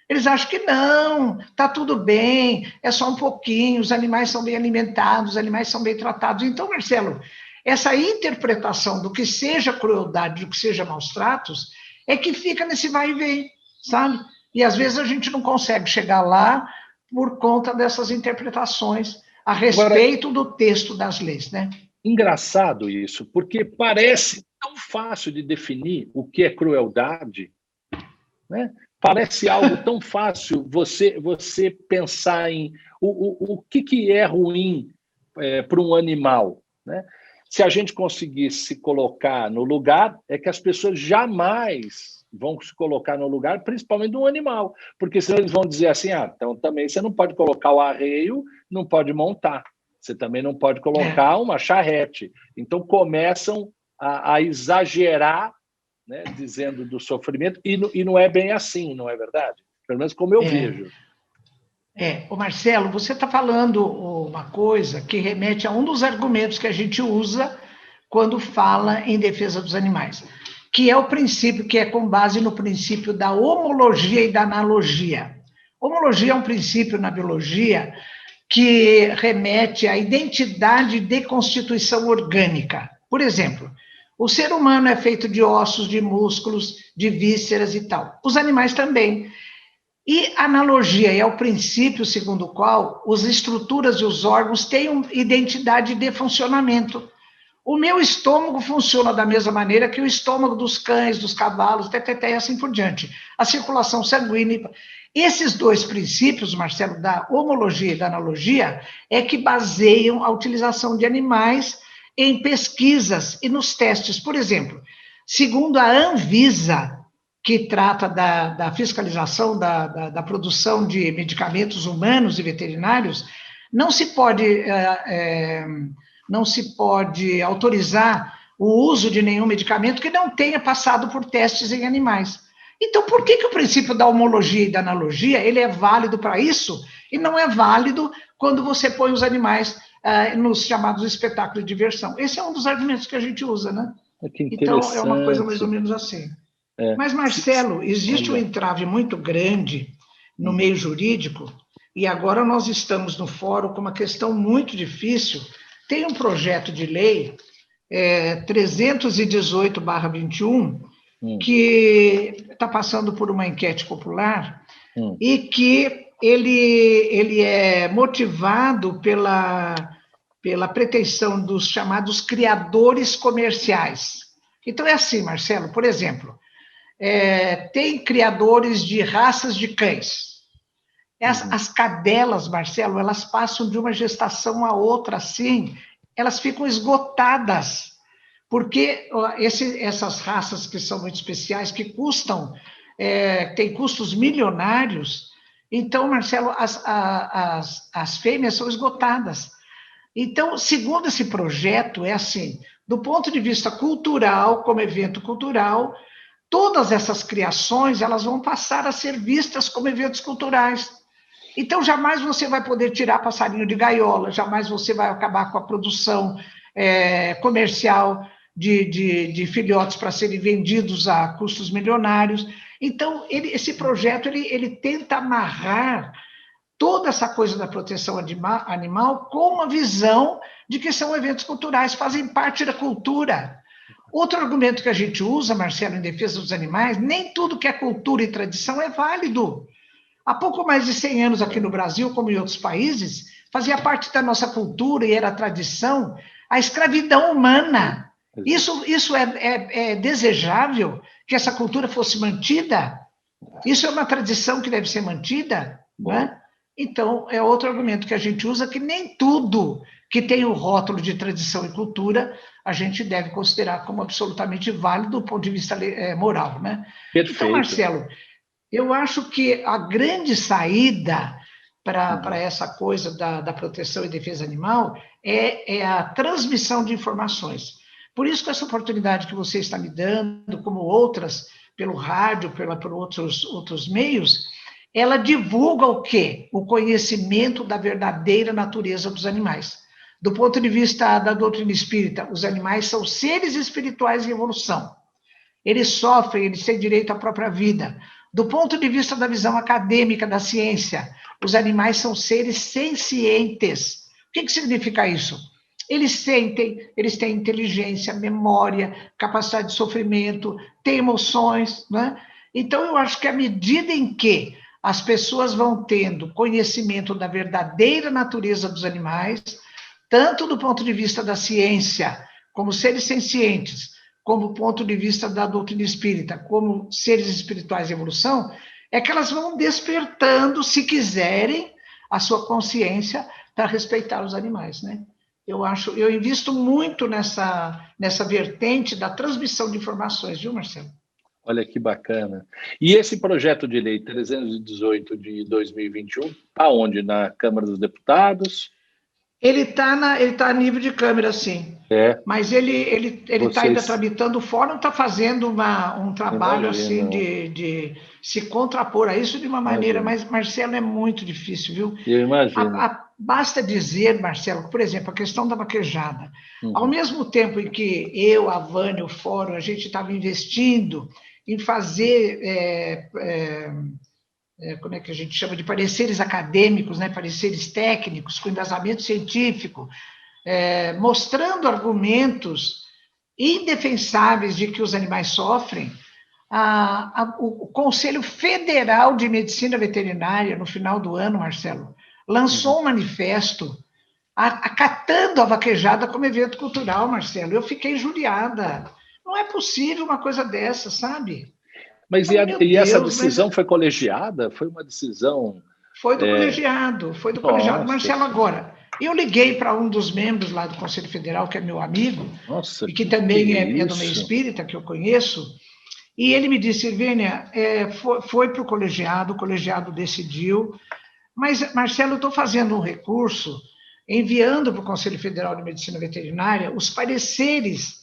Eles acham que não, está tudo bem, é só um pouquinho, os animais são bem alimentados, os animais são bem tratados. Então, Marcelo, essa interpretação do que seja crueldade, do que seja maus tratos, é que fica nesse vai e vem, sabe? E às vezes a gente não consegue chegar lá por conta dessas interpretações a respeito do texto das leis, né? Engraçado isso, porque parece tão fácil de definir o que é crueldade, né? Parece algo tão fácil você pensar em o que é ruim para um animal, né? Se a gente conseguisse se colocar no lugar, é que as pessoas jamais vão se colocar no lugar, principalmente do animal, porque senão eles vão dizer assim, então também você não pode colocar o arreio, não pode montar, você também não pode colocar uma charrete. Então começam a exagerar, né, dizendo do sofrimento, e não é bem assim, não é verdade? Pelo menos como eu vejo. Ô Marcelo, você está falando uma coisa que remete a um dos argumentos que a gente usa quando fala em defesa dos animais, que é o princípio que é com base no princípio da homologia e da analogia. Homologia é um princípio na biologia que remete à identidade de constituição orgânica. Por exemplo, o ser humano é feito de ossos, de músculos, de vísceras e tal. Os animais também. E analogia é o princípio segundo o qual as estruturas e os órgãos têm identidade de funcionamento. O meu estômago funciona da mesma maneira que o estômago dos cães, dos cavalos, e assim por diante. A circulação sanguínea. Esses dois princípios, Marcelo, da homologia e da analogia, é que baseiam a utilização de animais em pesquisas e nos testes. Por exemplo, segundo a Anvisa, que trata da fiscalização da produção de medicamentos humanos e veterinários, não se pode autorizar o uso de nenhum medicamento que não tenha passado por testes em animais. Então, por que o princípio da homologia e da analogia ele é válido para isso e não é válido quando você põe os animais nos chamados espetáculos de diversão? Esse é um dos argumentos que a gente usa, né? Então, é uma coisa mais ou menos assim. Mas, Marcelo, existe um entrave muito grande no meio jurídico, e agora nós estamos no fórum com uma questão muito difícil. Tem um projeto de lei, 318/21, que está passando por uma enquete popular, e que ele é motivado pela pretensão dos chamados criadores comerciais. Então, é assim, Marcelo, por exemplo, tem criadores de raças de cães. As cadelas, Marcelo, elas passam de uma gestação a outra, assim, elas ficam esgotadas, porque essas raças que são muito especiais, que têm custos milionários, então, Marcelo, as fêmeas são esgotadas. Então, segundo esse projeto, é assim, do ponto de vista cultural, como evento cultural, todas essas criações, elas vão passar a ser vistas como eventos culturais. Então, jamais você vai poder tirar passarinho de gaiola, jamais você vai acabar com a produção comercial de filhotes para serem vendidos a custos milionários. Então, esse projeto, ele tenta amarrar toda essa coisa da proteção animal com uma visão de que são eventos culturais, fazem parte da cultura. Outro argumento que a gente usa, Marcelo, em defesa dos animais, nem tudo que é cultura e tradição é válido. Há pouco mais de 100 anos aqui no Brasil, como em outros países, fazia parte da nossa cultura e era tradição a escravidão humana. Isso é desejável que essa cultura fosse mantida? Isso é uma tradição que deve ser mantida? Né? Então, é outro argumento que a gente usa, que nem tudo que tem o rótulo de tradição e cultura a gente deve considerar como absolutamente válido do ponto de vista moral, né? Perfeito. Então, Marcelo, eu acho que a grande saída para essa coisa da proteção e defesa animal é a transmissão de informações. Por isso que essa oportunidade que você está me dando, como outras, pelo rádio, por outros meios, ela divulga o quê? O conhecimento da verdadeira natureza dos animais. Do ponto de vista da doutrina espírita, os animais são seres espirituais em evolução. Eles sofrem, eles têm direito à própria vida. Do ponto de vista da visão acadêmica da ciência, os animais são seres sencientes. O que significa isso? Eles sentem, eles têm inteligência, memória, capacidade de sofrimento, têm emoções, né? Então, eu acho que à medida em que as pessoas vão tendo conhecimento da verdadeira natureza dos animais, tanto do ponto de vista da ciência, como seres sencientes, como do ponto de vista da doutrina espírita, como seres espirituais em evolução, é que elas vão despertando, se quiserem, a sua consciência para respeitar os animais, né? Eu invisto muito nessa vertente da transmissão de informações, viu, Marcelo? Olha que bacana. E esse projeto de lei 318 de 2021, aonde? Na Câmara dos Deputados? Ele está a nível de Câmara, sim. Mas ele está ainda tramitando, o Fórum está fazendo um trabalho assim de se contrapor a isso de uma maneira, mas, Marcelo, é muito difícil, viu? Eu imagino. Basta dizer, Marcelo, por exemplo, a questão da vaquejada. Ao mesmo tempo em que eu, a Vânia, o Fórum, a gente estava investindo em fazer como é que a gente chama, de pareceres acadêmicos, né, pareceres técnicos, com embasamento científico, mostrando argumentos indefensáveis de que os animais sofrem, o Conselho Federal de Medicina Veterinária, no final do ano, Marcelo, lançou um manifesto acatando a vaquejada como evento cultural, Marcelo. Eu fiquei injuriada. Não é possível uma coisa dessa, sabe? Mas essa decisão foi colegiada? Foi uma decisão... Foi do colegiado, Nossa. Marcelo, agora, eu liguei para um dos membros lá do Conselho Federal, que é meu amigo, e que também é do meio espírita, que eu conheço, e ele me disse, Irvênia, foi para o colegiado decidiu, mas, Marcelo, eu estou fazendo um recurso, enviando para o Conselho Federal de Medicina Veterinária os pareceres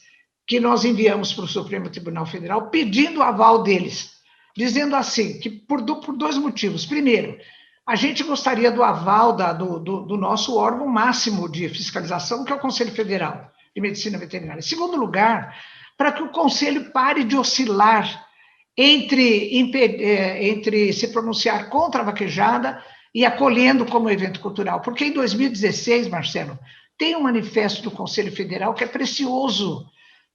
que nós enviamos para o Supremo Tribunal Federal, pedindo o aval deles, dizendo assim, que por dois motivos. Primeiro, a gente gostaria do aval do nosso órgão máximo de fiscalização, que é o Conselho Federal de Medicina Veterinária. Em segundo lugar, para que o Conselho pare de oscilar entre se pronunciar contra a vaquejada e acolhendo como evento cultural. Porque em 2016, Marcelo, tem um manifesto do Conselho Federal que é precioso,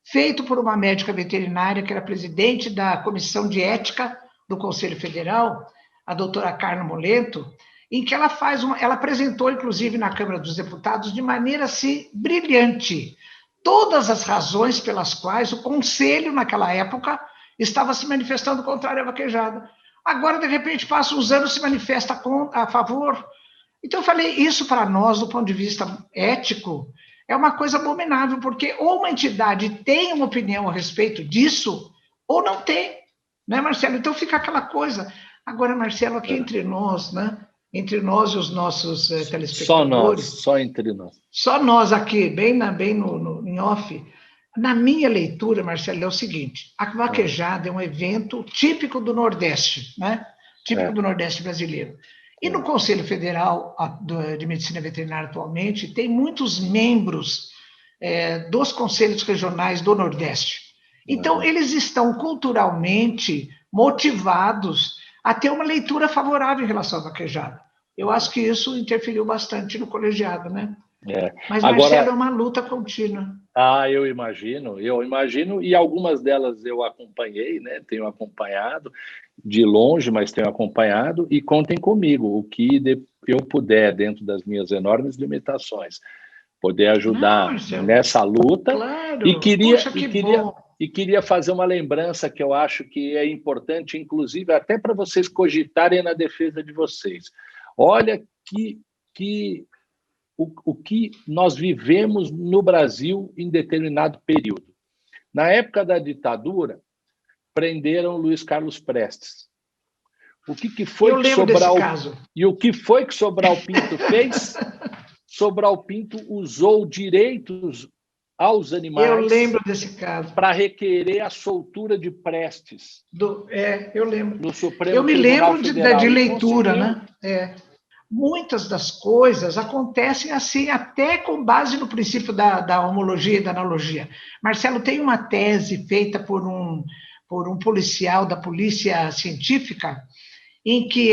feito por uma médica veterinária que era presidente da Comissão de Ética do Conselho Federal, a doutora Carla Molento, em que ela apresentou, inclusive, na Câmara dos Deputados, de maneira assim, brilhante, todas as razões pelas quais o Conselho, naquela época, estava se manifestando contrário à vaquejada. Agora, de repente, passa uns anos, se manifesta a favor. Então, eu falei, isso para nós, do ponto de vista ético, é uma coisa abominável, porque ou uma entidade tem uma opinião a respeito disso, ou não tem, né, Marcelo? Então, fica aquela coisa. Agora, Marcelo, aqui entre nós, né? Entre nós e os nossos telespectadores. Só nós, só entre nós. Só nós aqui, bem em off. Na minha leitura, Marcelo, é o seguinte: a vaquejada é um evento típico do Nordeste, né? Típico do Nordeste brasileiro. E no Conselho Federal de Medicina Veterinária atualmente, tem muitos membros dos conselhos regionais do Nordeste. Então, eles estão culturalmente motivados a ter uma leitura favorável em relação à vaquejada. Eu acho que isso interferiu bastante no colegiado, né? Mas, agora, Marcelo, é uma luta contínua. Eu imagino, e algumas delas eu acompanhei, né? Tenho acompanhado de longe, mas tenho acompanhado, e contem comigo, o que eu puder, dentro das minhas enormes limitações, poder ajudar nessa luta. Claro. E queria fazer uma lembrança que eu acho que é importante, inclusive, até para vocês cogitarem na defesa de vocês. Olha o que nós vivemos no Brasil em determinado período. Na época da ditadura, prenderam Luiz Carlos Prestes. O que foi que Sobral Pinto fez? Sobral Pinto usou direitos aos animais. Eu lembro desse caso. Para requerer a soltura de Prestes. Eu lembro. No Supremo eu me Tribunal lembro Federal. de leitura, né? Muitas das coisas acontecem assim, até com base no princípio da homologia e da analogia. Marcelo, tem uma tese feita por um policial da polícia científica, em que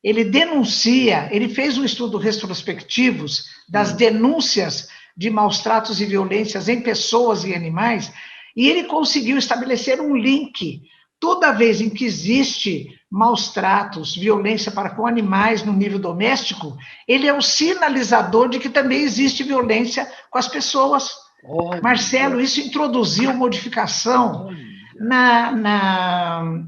ele denuncia, ele fez um estudo retrospectivos das denúncias de maus tratos e violências em pessoas e animais, e ele conseguiu estabelecer um link. Toda vez em que existe maus tratos, violência para com animais no nível doméstico, ele é o sinalizador de que também existe violência com as pessoas. Marcelo, isso introduziu modificação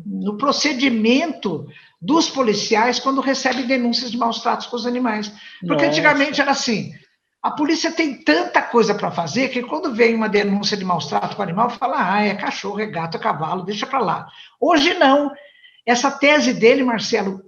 no procedimento dos policiais quando recebem denúncias de maus tratos com os animais. Porque antigamente era assim, a polícia tem tanta coisa para fazer que quando vem uma denúncia de maus tratos com o animal, fala, é cachorro, é gato, é cavalo, deixa para lá. Hoje não. Essa tese dele, Marcelo,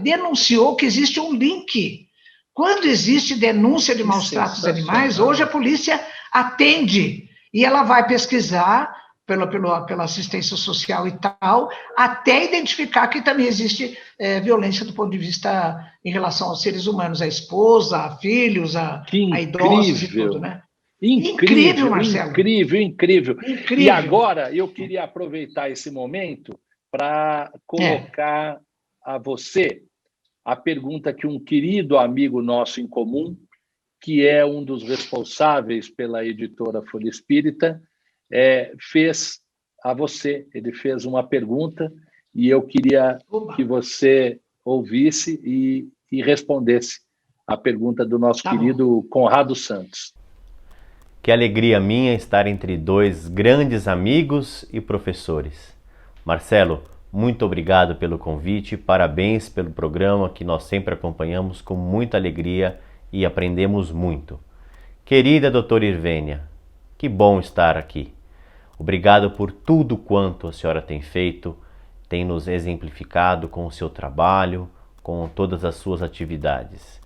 denunciou que existe um link. Quando existe denúncia de maus tratos dos animais, hoje a polícia atende e ela vai pesquisar pela assistência social e tal, até identificar que também existe violência do ponto de vista em relação aos seres humanos, a esposa, a filhos, a idosos e tudo, né? Incrível, Marcelo. Incrível. E agora eu queria aproveitar esse momento para colocar a você a pergunta que um querido amigo nosso em comum, que é um dos responsáveis pela editora Folha Espírita, fez a você. Ele fez uma pergunta e eu queria que você ouvisse e respondesse a pergunta do nosso querido Conrado Santos. Que alegria minha estar entre dois grandes amigos e professores. Marcelo, muito obrigado pelo convite, parabéns pelo programa que nós sempre acompanhamos com muita alegria e aprendemos muito. Querida doutora Irvênia, que bom estar aqui. Obrigado por tudo quanto a senhora tem feito, tem nos exemplificado com o seu trabalho, com todas as suas atividades.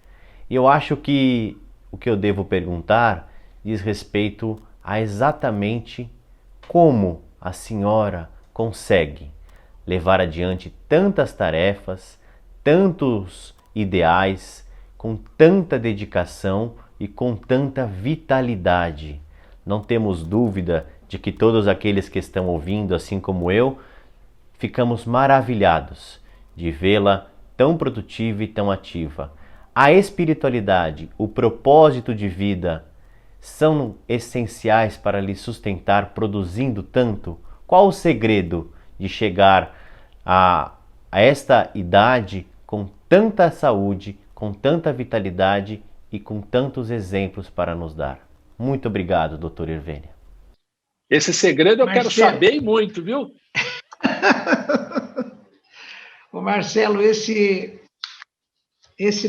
E eu acho que o que eu devo perguntar diz respeito a exatamente como a senhora consegue levar adiante tantas tarefas, tantos ideais, com tanta dedicação e com tanta vitalidade. Não temos dúvida de que todos aqueles que estão ouvindo, assim como eu, ficamos maravilhados de vê-la tão produtiva e tão ativa. A espiritualidade, o propósito de vida, são essenciais para lhe sustentar produzindo tanto? Qual o segredo de chegar a esta idade com tanta saúde, com tanta vitalidade e com tantos exemplos para nos dar? Muito obrigado, doutora Irvênia. Esse segredo eu quero saber muito, viu? Ô Marcelo, esse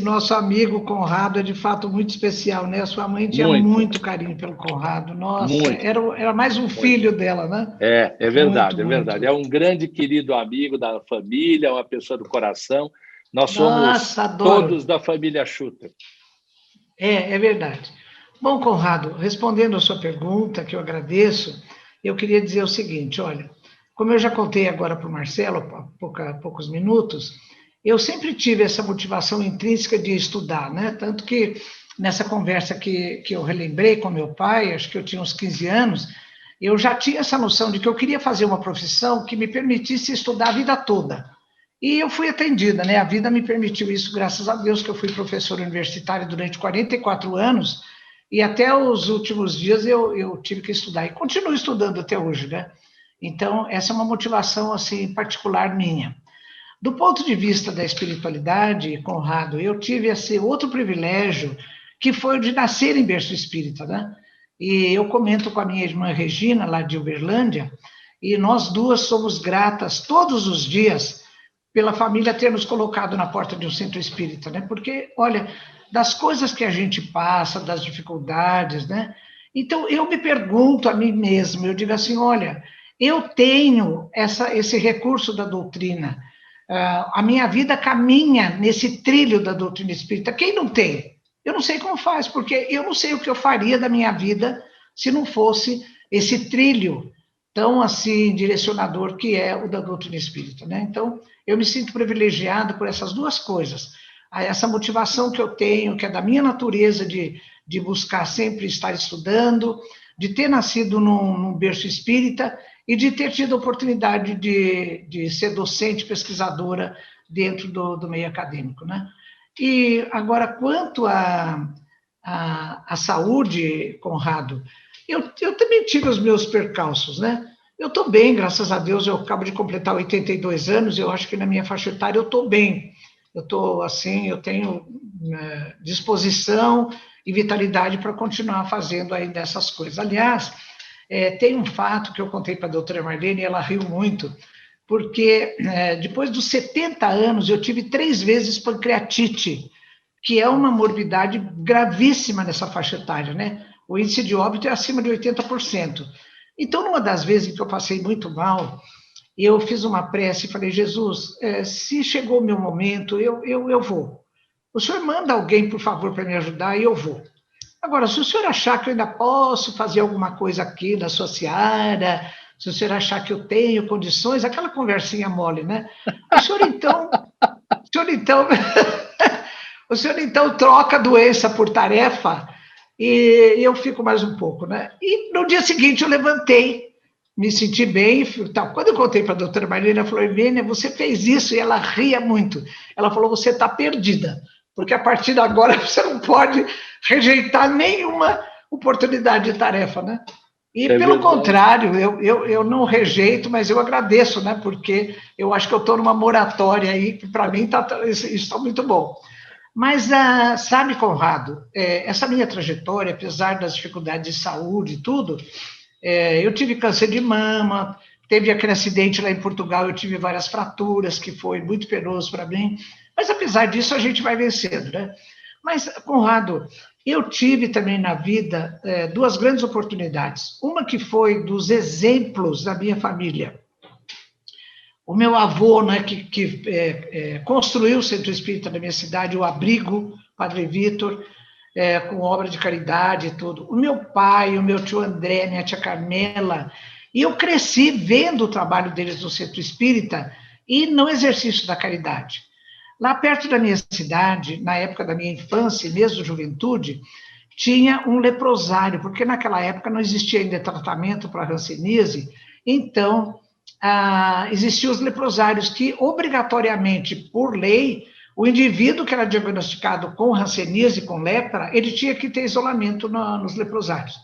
nosso amigo Conrado é de fato muito especial, né? A sua mãe tinha muito carinho pelo Conrado. Nossa, era mais um filho dela, né? É verdade, é verdade. É um grande querido amigo da família, uma pessoa do coração. Nós somos todos da família Schutter. É verdade. Bom, Conrado, respondendo a sua pergunta, que eu agradeço, eu queria dizer o seguinte, olha, como eu já contei agora para o Marcelo, há poucos minutos, eu sempre tive essa motivação intrínseca de estudar, né? Tanto que nessa conversa que eu relembrei com meu pai, acho que eu tinha uns 15 anos, eu já tinha essa noção de que eu queria fazer uma profissão que me permitisse estudar a vida toda. E eu fui atendida, né? A vida me permitiu isso, graças a Deus, que eu fui professor universitário durante 44 anos, e até os últimos dias eu tive que estudar, e continuo estudando até hoje, né? Então, essa é uma motivação, assim, particular minha. Do ponto de vista da espiritualidade, Conrado, eu tive esse outro privilégio, que foi o de nascer em berço espírita, né? E eu comento com a minha irmã Regina, lá de Uberlândia, e nós duas somos gratas todos os dias pela família ter nos colocado na porta de um centro espírita, né? Porque, olha, das coisas que a gente passa, das dificuldades, né? Então, eu me pergunto a mim mesmo, eu digo assim, olha, eu tenho esse recurso da doutrina, a minha vida caminha nesse trilho da doutrina espírita. Quem não tem? Eu não sei como faz, porque eu não sei o que eu faria da minha vida se não fosse esse trilho tão assim direcionador que é o da doutrina espírita, né? Então, eu me sinto privilegiado por essas duas coisas. Essa motivação que eu tenho, que é da minha natureza de buscar sempre estar estudando, de ter nascido num berço espírita e de ter tido a oportunidade de ser docente, pesquisadora dentro do meio acadêmico, né? E agora, quanto à saúde, Conrado, eu também tive os meus percalços, né? Eu estou bem, graças a Deus, eu acabo de completar 82 anos, eu acho que na minha faixa etária eu estou bem. Eu estou assim, eu tenho disposição e vitalidade para continuar fazendo ainda essas coisas. Aliás, tem um fato que eu contei para a doutora Marlene, e ela riu muito, porque depois dos 70 anos eu tive 3 vezes pancreatite, que é uma morbidade gravíssima nessa faixa etária, né? O índice de óbito é acima de 80%. Então, numa das vezes em que eu passei muito mal, eu fiz uma prece e falei, Jesus, se chegou o meu momento, eu vou. O senhor manda alguém, por favor, para me ajudar e eu vou. Agora, se o senhor achar que eu ainda posso fazer alguma coisa aqui na sua seara, se o senhor achar que eu tenho condições, aquela conversinha mole, né? O senhor então troca a doença por tarefa e eu fico mais um pouco, né? E no dia seguinte eu levantei me senti bem e tal. Quando eu contei para a doutora Marlene, ela falou, Irvênia, você fez isso, e ela ria muito. Ela falou, você está perdida, porque a partir de agora você não pode rejeitar nenhuma oportunidade de tarefa, né? E, pelo contrário, eu não rejeito, mas eu agradeço, né? Porque eu acho que eu estou numa moratória aí, que para mim isso está muito bom. Mas, sabe, Conrado, essa minha trajetória, apesar das dificuldades de saúde e tudo, eu tive câncer de mama, teve aquele acidente lá em Portugal, eu tive várias fraturas, que foi muito penoso para mim, mas apesar disso a gente vai vencendo, né? Mas, Conrado, eu tive também na vida duas grandes oportunidades. Uma que foi dos exemplos da minha família. O meu avô, né, que construiu o Centro Espírita da minha cidade, o Abrigo, Padre Vitor, com obra de caridade e tudo. O meu pai, o meu tio André, minha tia Carmela, e eu cresci vendo o trabalho deles no Centro Espírita e no exercício da caridade. Lá perto da minha cidade, na época da minha infância e mesmo juventude, tinha um leprosário, porque naquela época não existia ainda tratamento para hanseníase, então existiam os leprosários que, obrigatoriamente, por lei, o indivíduo que era diagnosticado com hanseníase, com lepra, ele tinha que ter isolamento nos leprosários.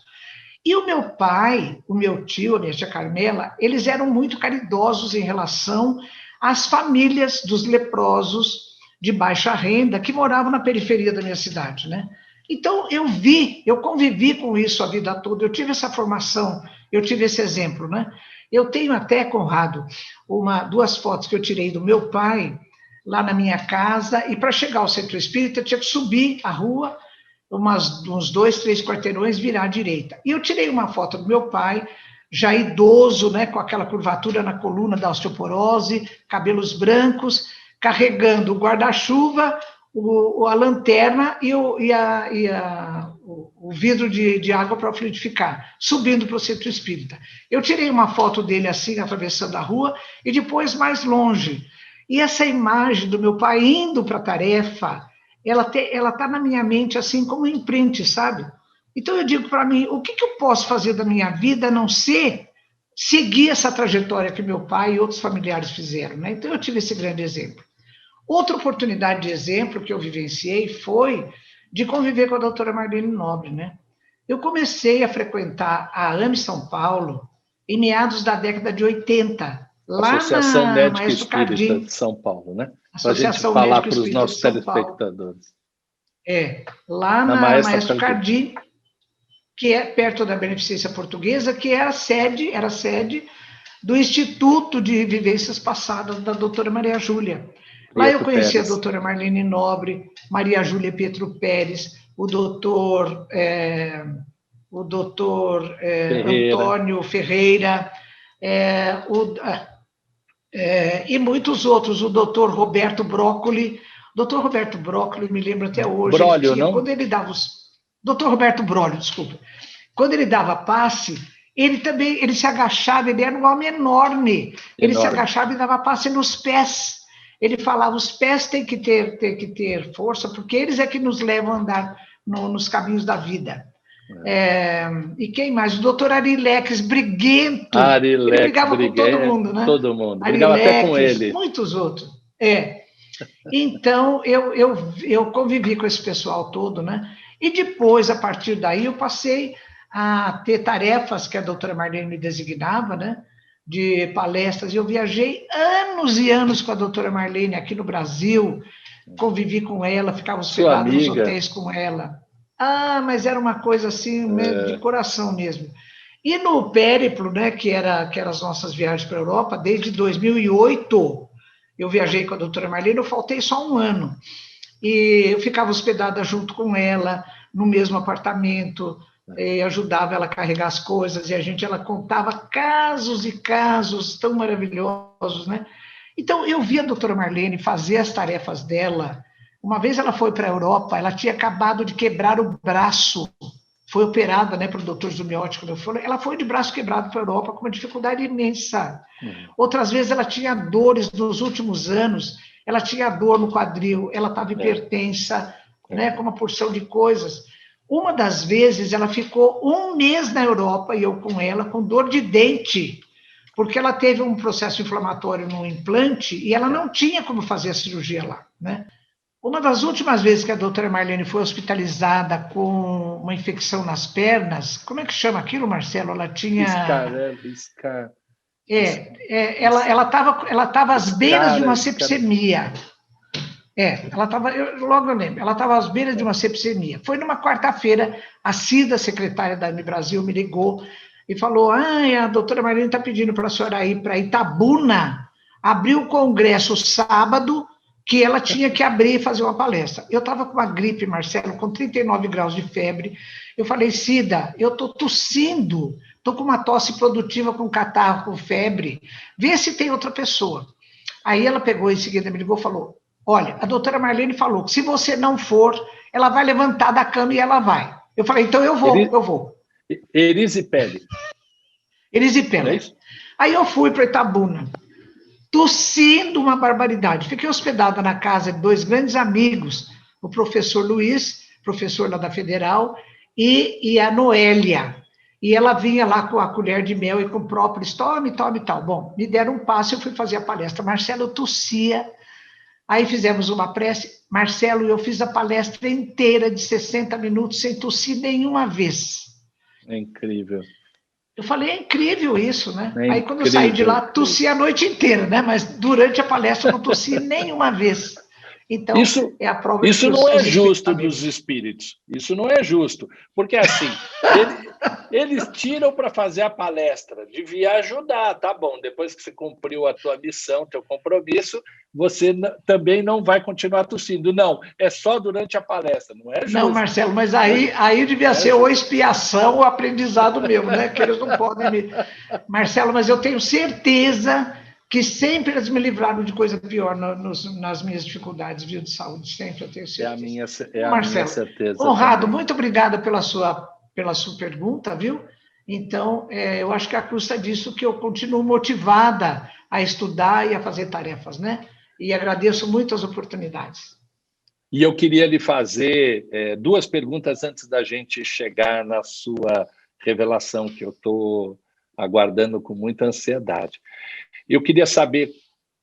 E o meu pai, o meu tio, a minha tia Carmela, eles eram muito caridosos em relação às famílias dos leprosos de baixa renda que moravam na periferia da minha cidade, né? Então, eu convivi com isso a vida toda, eu tive essa formação, eu tive esse exemplo, né? Eu tenho até, Conrado, duas fotos que eu tirei do meu pai, lá na minha casa, e para chegar ao Centro Espírita, eu tinha que subir a rua, uns 2, 3 quarteirões, virar à direita. E eu tirei uma foto do meu pai, já idoso, né, com aquela curvatura na coluna da osteoporose, cabelos brancos, carregando o guarda-chuva, a lanterna e o vidro de água para fluidificar, subindo para o Centro Espírita. Eu tirei uma foto dele assim, atravessando a rua, e depois mais longe. E essa imagem do meu pai indo para a tarefa, ela está na minha mente assim como um imprint, sabe? Então eu digo para mim, o que eu posso fazer da minha vida a não ser seguir essa trajetória que meu pai e outros familiares fizeram, né? Então eu tive esse grande exemplo. Outra oportunidade de exemplo que eu vivenciei foi de conviver com a doutora Marlene Nobre, né? Eu comecei a frequentar a AME São Paulo em meados da década de 80, lá Associação na Médica Maestro Espírita Cardim. de São Paulo, né? Para a gente Associação falar Médico para os Espírita nossos de São Paulo. telespectadores. Lá Na na Maestro Maestro Cardim. Cardim, que é perto da Beneficência Portuguesa, que era sede do Instituto de Vivências Passadas da doutora Maria Júlia. Lá eu conheci a doutora Marlene Nobre, Maria Júlia Pietro Pérez, o doutor Antônio Ferreira, e muitos outros, o doutor Roberto Broccoli. O doutor Roberto Broccoli, me lembro até hoje. Brólio, não? Quando ele dava doutor Roberto Brólio, desculpa. Quando ele dava passe, ele se agachava, ele era um homem enorme. Ele se agachava e dava passe nos pés. Ele falava, os pés têm que ter força, porque eles é que nos levam a andar nos caminhos da vida. E quem mais? O doutor Arilex, briguento. Ele brigava com todo mundo, né? Todo mundo. Brigava até com ele. Muitos outros. Então, eu convivi com esse pessoal todo, né? E depois, a partir daí, eu passei a ter tarefas que a doutora Marlene me designava, né? De palestras. Eu viajei anos e anos com a doutora Marlene aqui no Brasil, convivi com ela, ficava hospedado nos hotéis com ela. Mas era uma coisa assim, de coração mesmo. E no périplo, né, que era as nossas viagens para a Europa, desde 2008, eu viajei com a doutora Marlene, eu faltei só um ano. E eu ficava hospedada junto com ela, no mesmo apartamento, ajudava ela a carregar as coisas, e ela contava casos e casos tão maravilhosos, né? Então, eu vi a doutora Marlene fazer as tarefas dela. Uma vez ela foi para a Europa, ela tinha acabado de quebrar o braço, foi operada, né, pelo doutor Zumiotti, quando eu falei, ela foi de braço quebrado para a Europa com uma dificuldade imensa. Outras vezes ela tinha dores nos últimos anos, ela tinha dor no quadril, ela estava hipertensa, né, com uma porção de coisas. Uma das vezes, ela ficou 1 mês na Europa, e eu com ela, com dor de dente, porque ela teve um processo inflamatório no implante e ela não tinha como fazer a cirurgia lá, né? Uma das últimas vezes que a doutora Marlene foi hospitalizada com uma infecção nas pernas, como é que chama aquilo, Marcelo? Ela tinha... ela estava às beiras de uma sepsemia. Logo eu lembro, ela estava às beiras de uma sepsemia. Foi numa quarta-feira, a Cida, secretária da AMI Brasil, me ligou e falou: a doutora Marlene está pedindo para a senhora ir para Itabuna, abrir o congresso sábado, que ela tinha que abrir e fazer uma palestra. Eu estava com uma gripe, Marcelo, com 39 graus de febre. Eu falei: Cida, eu estou tossindo, estou com uma tosse produtiva, com catarro, com febre, vê se tem outra pessoa. Aí ela pegou em seguida, me ligou e falou: olha, a doutora Marlene falou que se você não for, ela vai levantar da cama e ela vai. Eu falei: então eu vou. Erisipele. Erisipele. Aí eu fui para Itabuna, tossindo uma barbaridade. Fiquei hospedada na casa de 2 grandes amigos, o professor Luiz, professor lá da Federal, e a Noélia. E ela vinha lá com a colher de mel e com própolis, tome e tal. Bom, me deram um passe, eu fui fazer a palestra. Marcelo tossia. Aí fizemos uma prece. Marcelo, eu fiz a palestra inteira de 60 minutos sem tossir nenhuma vez. É incrível. Eu falei: é incrível isso, né? Aí quando eu saí de lá, tossi a noite inteira, né? Mas durante a palestra eu não tossi nenhuma vez. Então, é a prova isso não é justo dos espíritos. Isso não é justo. Porque, assim, eles tiram para fazer a palestra, devia ajudar, tá bom. Depois que você cumpriu a tua missão, teu compromisso, você também não vai continuar tossindo. Não, é só durante a palestra, não é justo. Não, Marcelo, mas aí devia ser ou expiação ou aprendizado mesmo, né? Que eles não podem me... Marcelo, mas eu tenho certeza que sempre eles me livraram de coisa pior nas minhas dificuldades, viu, de saúde, sempre, eu tenho certeza. Marcelo, minha certeza. Honrado, também. Muito obrigada pela sua pergunta, viu? Então, eu acho que a custa disso que eu continuo motivada a estudar e a fazer tarefas, né? E agradeço muito as oportunidades. E eu queria lhe fazer 2 perguntas antes da gente chegar na sua revelação, que eu estou aguardando com muita ansiedade. Eu queria saber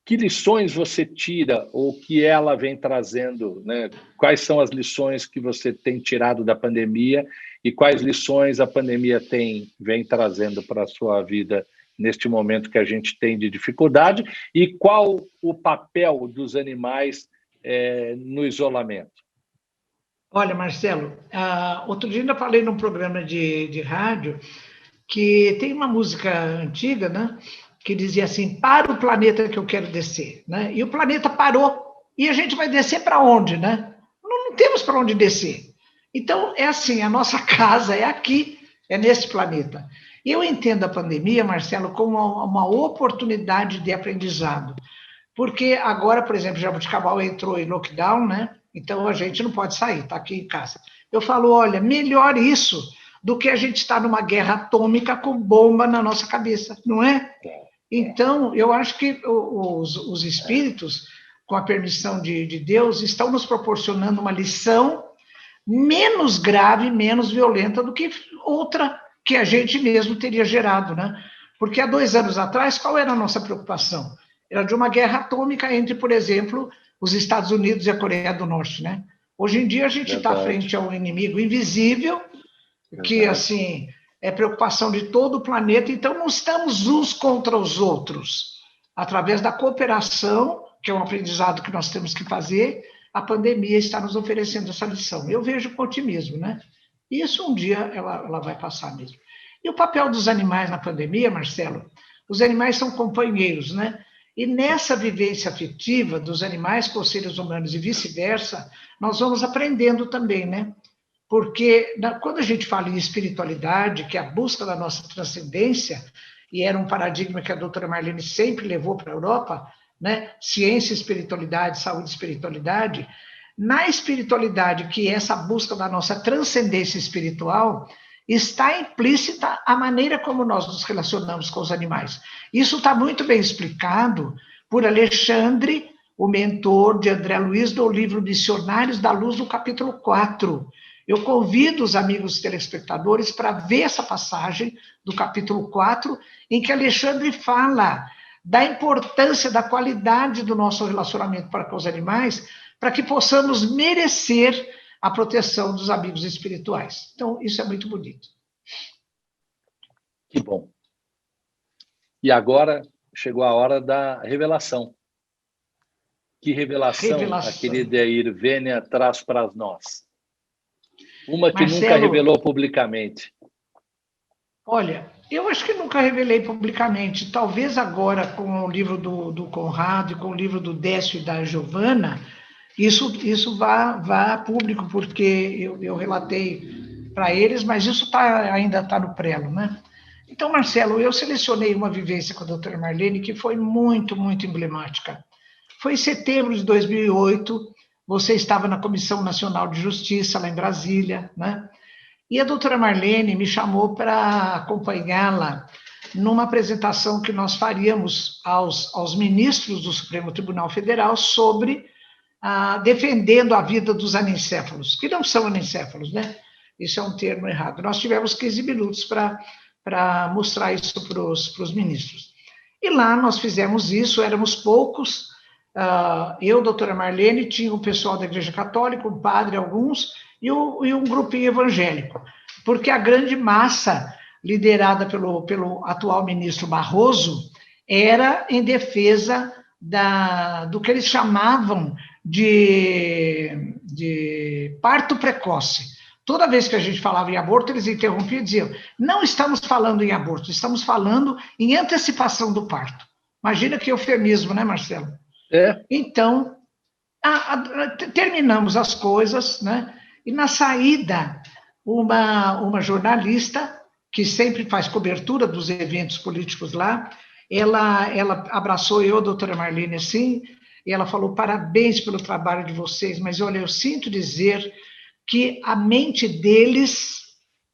que lições você tira ou que ela vem trazendo, né? Quais são as lições que você tem tirado da pandemia e quais lições a pandemia vem trazendo para a sua vida neste momento que a gente tem de dificuldade e qual o papel dos animais no isolamento? Olha, Marcelo, outro dia ainda falei num programa de rádio que tem uma música antiga, né? Que dizia assim: para o planeta que eu quero descer, né? E o planeta parou. E a gente vai descer para onde, né? Não temos para onde descer. Então, é assim, a nossa casa é aqui, é nesse planeta. E eu entendo a pandemia, Marcelo, como uma oportunidade de aprendizado. Porque agora, por exemplo, Jaboticabal entrou em lockdown, né? Então a gente não pode sair, está aqui em casa. Eu falo: olha, melhor isso do que a gente estar numa guerra atômica com bomba na nossa cabeça, não é? Então, eu acho que os espíritos, com a permissão de Deus, estão nos proporcionando uma lição menos grave, menos violenta do que outra que a gente mesmo teria gerado, né? Porque há 2 anos atrás, qual era a nossa preocupação? Era de uma guerra atômica entre, por exemplo, os Estados Unidos e a Coreia do Norte, né? Hoje em dia a gente está frente a um inimigo invisível, que, assim, é preocupação de todo o planeta, então não estamos uns contra os outros. Através da cooperação, que é um aprendizado que nós temos que fazer, a pandemia está nos oferecendo essa lição. Eu vejo com otimismo, né? E isso um dia ela vai passar mesmo. E o papel dos animais na pandemia, Marcelo? Os animais são companheiros, né? E nessa vivência afetiva dos animais com os seres humanos e vice-versa, nós vamos aprendendo também, né? Porque quando a gente fala em espiritualidade, que é a busca da nossa transcendência, e era um paradigma que a doutora Marlene sempre levou para a Europa, né? Ciência, espiritualidade, saúde e espiritualidade. Na espiritualidade, que é essa busca da nossa transcendência espiritual, está implícita a maneira como nós nos relacionamos com os animais. Isso está muito bem explicado por Alexandre, o mentor de André Luiz, do livro Dicionários da Luz, no capítulo 4. Eu convido os amigos telespectadores para ver essa passagem do capítulo 4, em que Alexandre fala da importância, da qualidade do nosso relacionamento para com os animais, para que possamos merecer a proteção dos amigos espirituais. Então, isso é muito bonito. Que bom. E agora chegou a hora da revelação. Que revelação a querida Irvênia traz para nós? Uma que Marcelo, nunca revelou publicamente. Olha, eu acho que nunca revelei publicamente. Talvez agora, com o livro do Conrado e com o livro do Décio e da Giovana, isso vá a público, porque eu relatei para eles, mas isso ainda está no prelo, né? Então, Marcelo, eu selecionei uma vivência com a doutora Marlene que foi muito, muito emblemática. Foi em setembro de 2008, você estava na Comissão Nacional de Justiça, lá em Brasília, né? E a doutora Marlene me chamou para acompanhá-la numa apresentação que nós faríamos aos ministros do Supremo Tribunal Federal sobre defendendo a vida dos anencéfalos, que não são anencéfalos, né? Isso é um termo errado. Nós tivemos 15 minutos para mostrar isso para os ministros. E lá nós fizemos isso, éramos poucos, eu, doutora Marlene, tinha o pessoal da Igreja Católica, um padre, alguns, e um grupinho evangélico, porque a grande massa, liderada pelo atual ministro Barroso, era em defesa do que eles chamavam de parto precoce. Toda vez que a gente falava em aborto, eles interrompiam e diziam: não estamos falando em aborto, estamos falando em antecipação do parto. Imagina que eufemismo, né, Marcelo? É. Então, terminamos as coisas, né? E na saída, uma jornalista, que sempre faz cobertura dos eventos políticos lá, ela abraçou eu, doutora Marlene, assim, e ela falou: parabéns pelo trabalho de vocês, mas olha, eu sinto dizer que a mente deles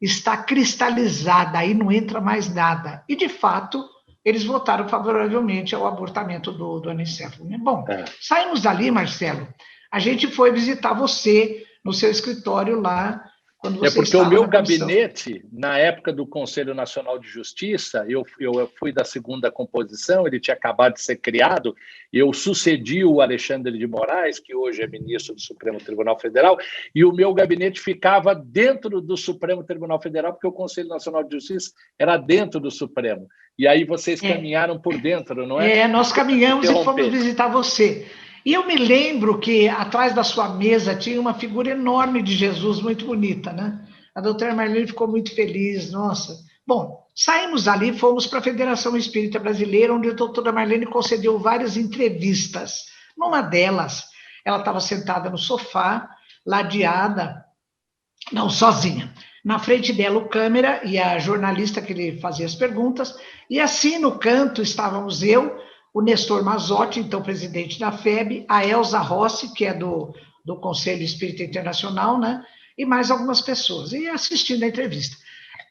está cristalizada, aí não entra mais nada. E, de fato, eles votaram favoravelmente ao abortamento do anencéfalo. Bom, saímos dali, Marcelo, a gente foi visitar você no seu escritório lá, quando você porque o meu na comissão. gabinete, na época do Conselho Nacional de Justiça, eu fui da segunda composição, ele tinha acabado de ser criado, eu sucedi o Alexandre de Moraes, que hoje é ministro do Supremo Tribunal Federal, e o meu gabinete ficava dentro do Supremo Tribunal Federal, porque o Conselho Nacional de Justiça era dentro do Supremo. E aí vocês caminharam por dentro, não é? Nós caminhamos e fomos visitar você. E eu me lembro que atrás da sua mesa tinha uma figura enorme de Jesus, muito bonita, né? A doutora Marlene ficou muito feliz, nossa. Bom, saímos dali e fomos para a Federação Espírita Brasileira, onde a doutora Marlene concedeu várias entrevistas. Numa delas, ela estava sentada no sofá, ladeada, não, sozinha. Na frente dela o câmera e a jornalista que lhe fazia as perguntas, e assim no canto estávamos eu, o Nestor Mazotti, então presidente da FEB, a Elza Rossi, que é do Conselho Espírita Internacional, né? E mais algumas pessoas, e assistindo a entrevista.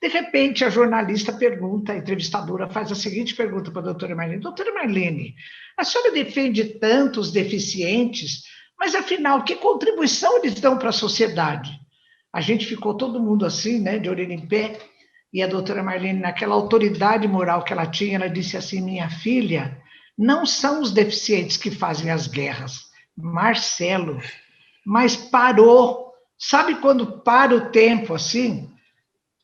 De repente, a jornalista pergunta, a entrevistadora faz a seguinte pergunta para a doutora Marlene: doutora Marlene, a senhora defende tantos deficientes, mas afinal, que contribuição eles dão para a sociedade? A gente ficou todo mundo assim, né, de orelha em pé, e a doutora Marlene, naquela autoridade moral que ela tinha, ela disse assim: minha filha, não são os deficientes que fazem as guerras, Marcelo, mas parou. Sabe quando para o tempo assim?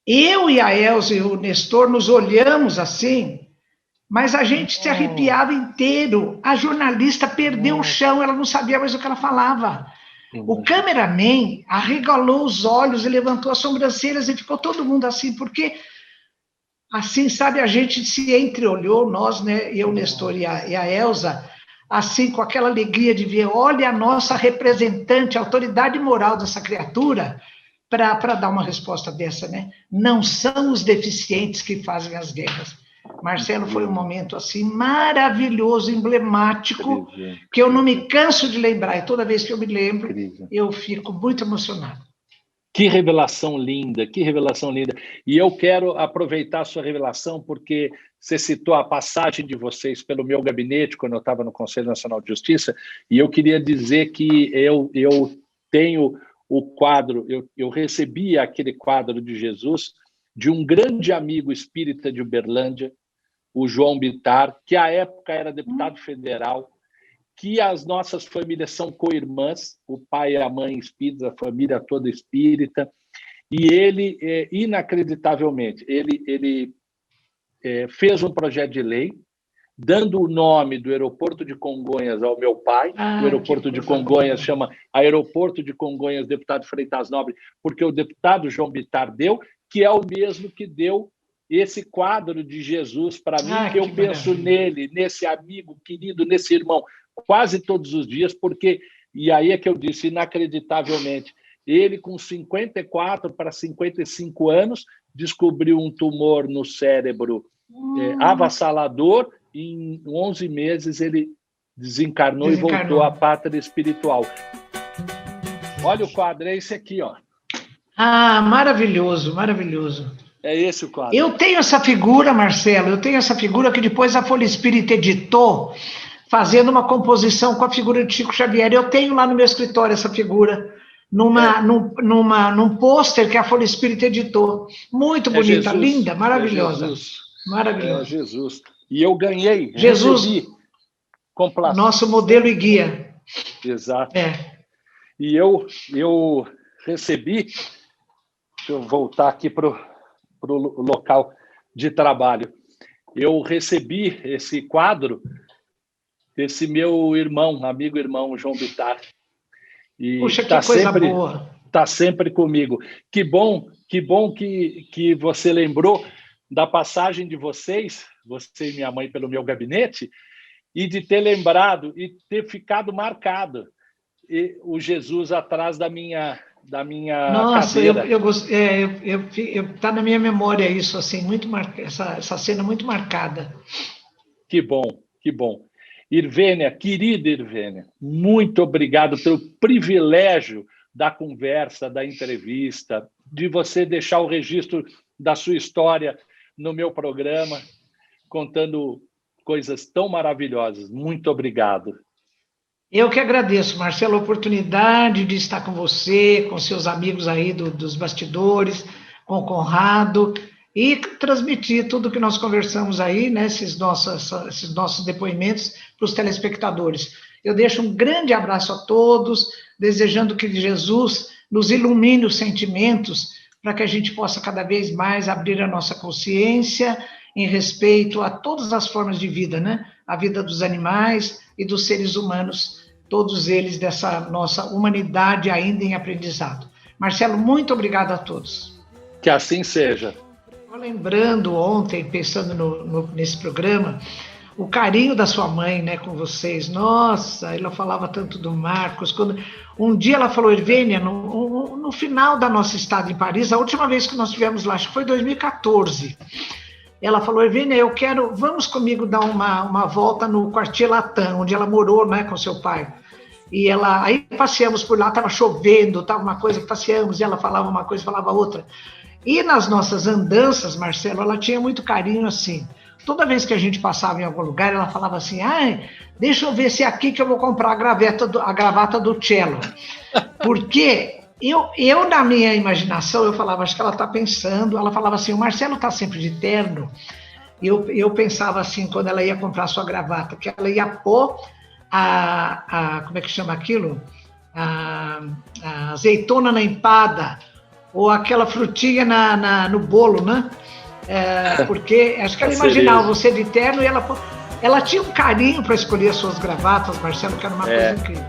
Eu e a Elza e o Nestor nos olhamos assim, mas a gente se arrepiava inteiro. A jornalista perdeu o chão, ela não sabia mais o que ela falava. O cameraman arregalou os olhos e levantou as sobrancelhas e ficou todo mundo assim, porque... Assim, sabe, a gente se entreolhou, nós, né, eu, Nestor e a Elza, assim, com aquela alegria de ver, olha a nossa representante, a autoridade moral dessa criatura, para dar uma resposta dessa, né? Não são os deficientes que fazem as guerras. Marcelo, foi um momento, assim, maravilhoso, emblemático, que eu não me canso de lembrar, e toda vez que eu me lembro, eu fico muito emocionado. Que revelação linda, que revelação linda. E eu quero aproveitar a sua revelação, porque você citou a passagem de vocês pelo meu gabinete, quando eu estava no Conselho Nacional de Justiça, e eu queria dizer que eu tenho o quadro, eu recebi aquele quadro de Jesus de um grande amigo espírita de Uberlândia, o João Bittar, que à época era deputado federal, que as nossas famílias são co-irmãs, o pai e a mãe espíritas, a família toda espírita, e ele, inacreditavelmente, ele fez um projeto de lei dando o nome do aeroporto de Congonhas ao meu pai. O aeroporto de Congonhas chama Aeroporto de Congonhas Deputado Freitas Nobre, porque o deputado João Bittar deu, que é o mesmo que deu esse quadro de Jesus para mim, que eu penso nele, nesse amigo querido, nesse irmão, quase todos os dias, porque, e aí é que eu disse, inacreditavelmente, ele com 54 para 55 anos, descobriu um tumor no cérebro avassalador, e em 11 meses ele desencarnou e voltou à pátria espiritual. Olha o quadro, é esse aqui, ó. Maravilhoso, maravilhoso. É esse o quadro. Eu tenho essa figura, Marcelo, que depois a Folha Espírita editou, fazendo uma composição com a figura de Chico Xavier. Eu tenho lá no meu escritório essa figura, num pôster que a Folha Espírita editou. Muito bonita, linda, maravilhosa. Maravilhosa. É Jesus. E eu ganhei. Jesus, nosso modelo e guia. Exato. E eu recebi, deixa eu voltar aqui para o local de trabalho, eu recebi esse quadro desse meu amigo irmão, João Bittar. E puxa, que coisa boa. Está sempre comigo. Que bom que você lembrou da passagem de vocês, você e minha mãe, pelo meu gabinete, e de ter lembrado e ter ficado marcado o Jesus atrás da minha cadeira. Tá na minha memória isso, assim, muito essa cena muito marcada. Que bom, que bom. Irvênia, querida Irvênia, muito obrigado pelo privilégio da conversa, da entrevista, de você deixar o registro da sua história no meu programa, contando coisas tão maravilhosas. Muito obrigado. Eu que agradeço, Marcelo, a oportunidade de estar com você, com seus amigos aí dos bastidores, com o Conrado, e transmitir tudo que nós conversamos aí, né, esses nossos depoimentos para os telespectadores. Eu deixo um grande abraço a todos, desejando que Jesus nos ilumine os sentimentos para que a gente possa cada vez mais abrir a nossa consciência em respeito a todas as formas de vida, né? A vida dos animais e dos seres humanos, todos eles dessa nossa humanidade ainda em aprendizado. Marcelo, muito obrigado a todos. Que assim seja. Lembrando ontem, pensando nesse programa, o carinho da sua mãe, né, com vocês. Nossa, ela falava tanto do Marcos. Um dia ela falou, Irvênia, no final da nossa estada em Paris, a última vez que nós estivemos lá, acho que foi 2014, ela falou, Irvênia, vamos comigo dar uma volta no Quartier Latam, onde ela morou, né, com seu pai. E aí passeamos por lá, estava chovendo, estava uma coisa que passeamos, e ela falava uma coisa, falava outra. E nas nossas andanças, Marcelo, ela tinha muito carinho assim. Toda vez que a gente passava em algum lugar, ela falava assim, deixa eu ver se é aqui que eu vou comprar a gravata do cello. Porque eu na minha imaginação, eu falava, acho que ela está pensando, ela falava assim, o Marcelo está sempre de terno. E eu pensava assim, quando ela ia comprar a sua gravata, que ela ia pôr como é que chama aquilo? A azeitona na empada, ou aquela frutinha no bolo, né? Porque acho que ela imaginava você de terno e ela tinha um carinho para escolher as suas gravatas, Marcelo, que era uma coisa incrível.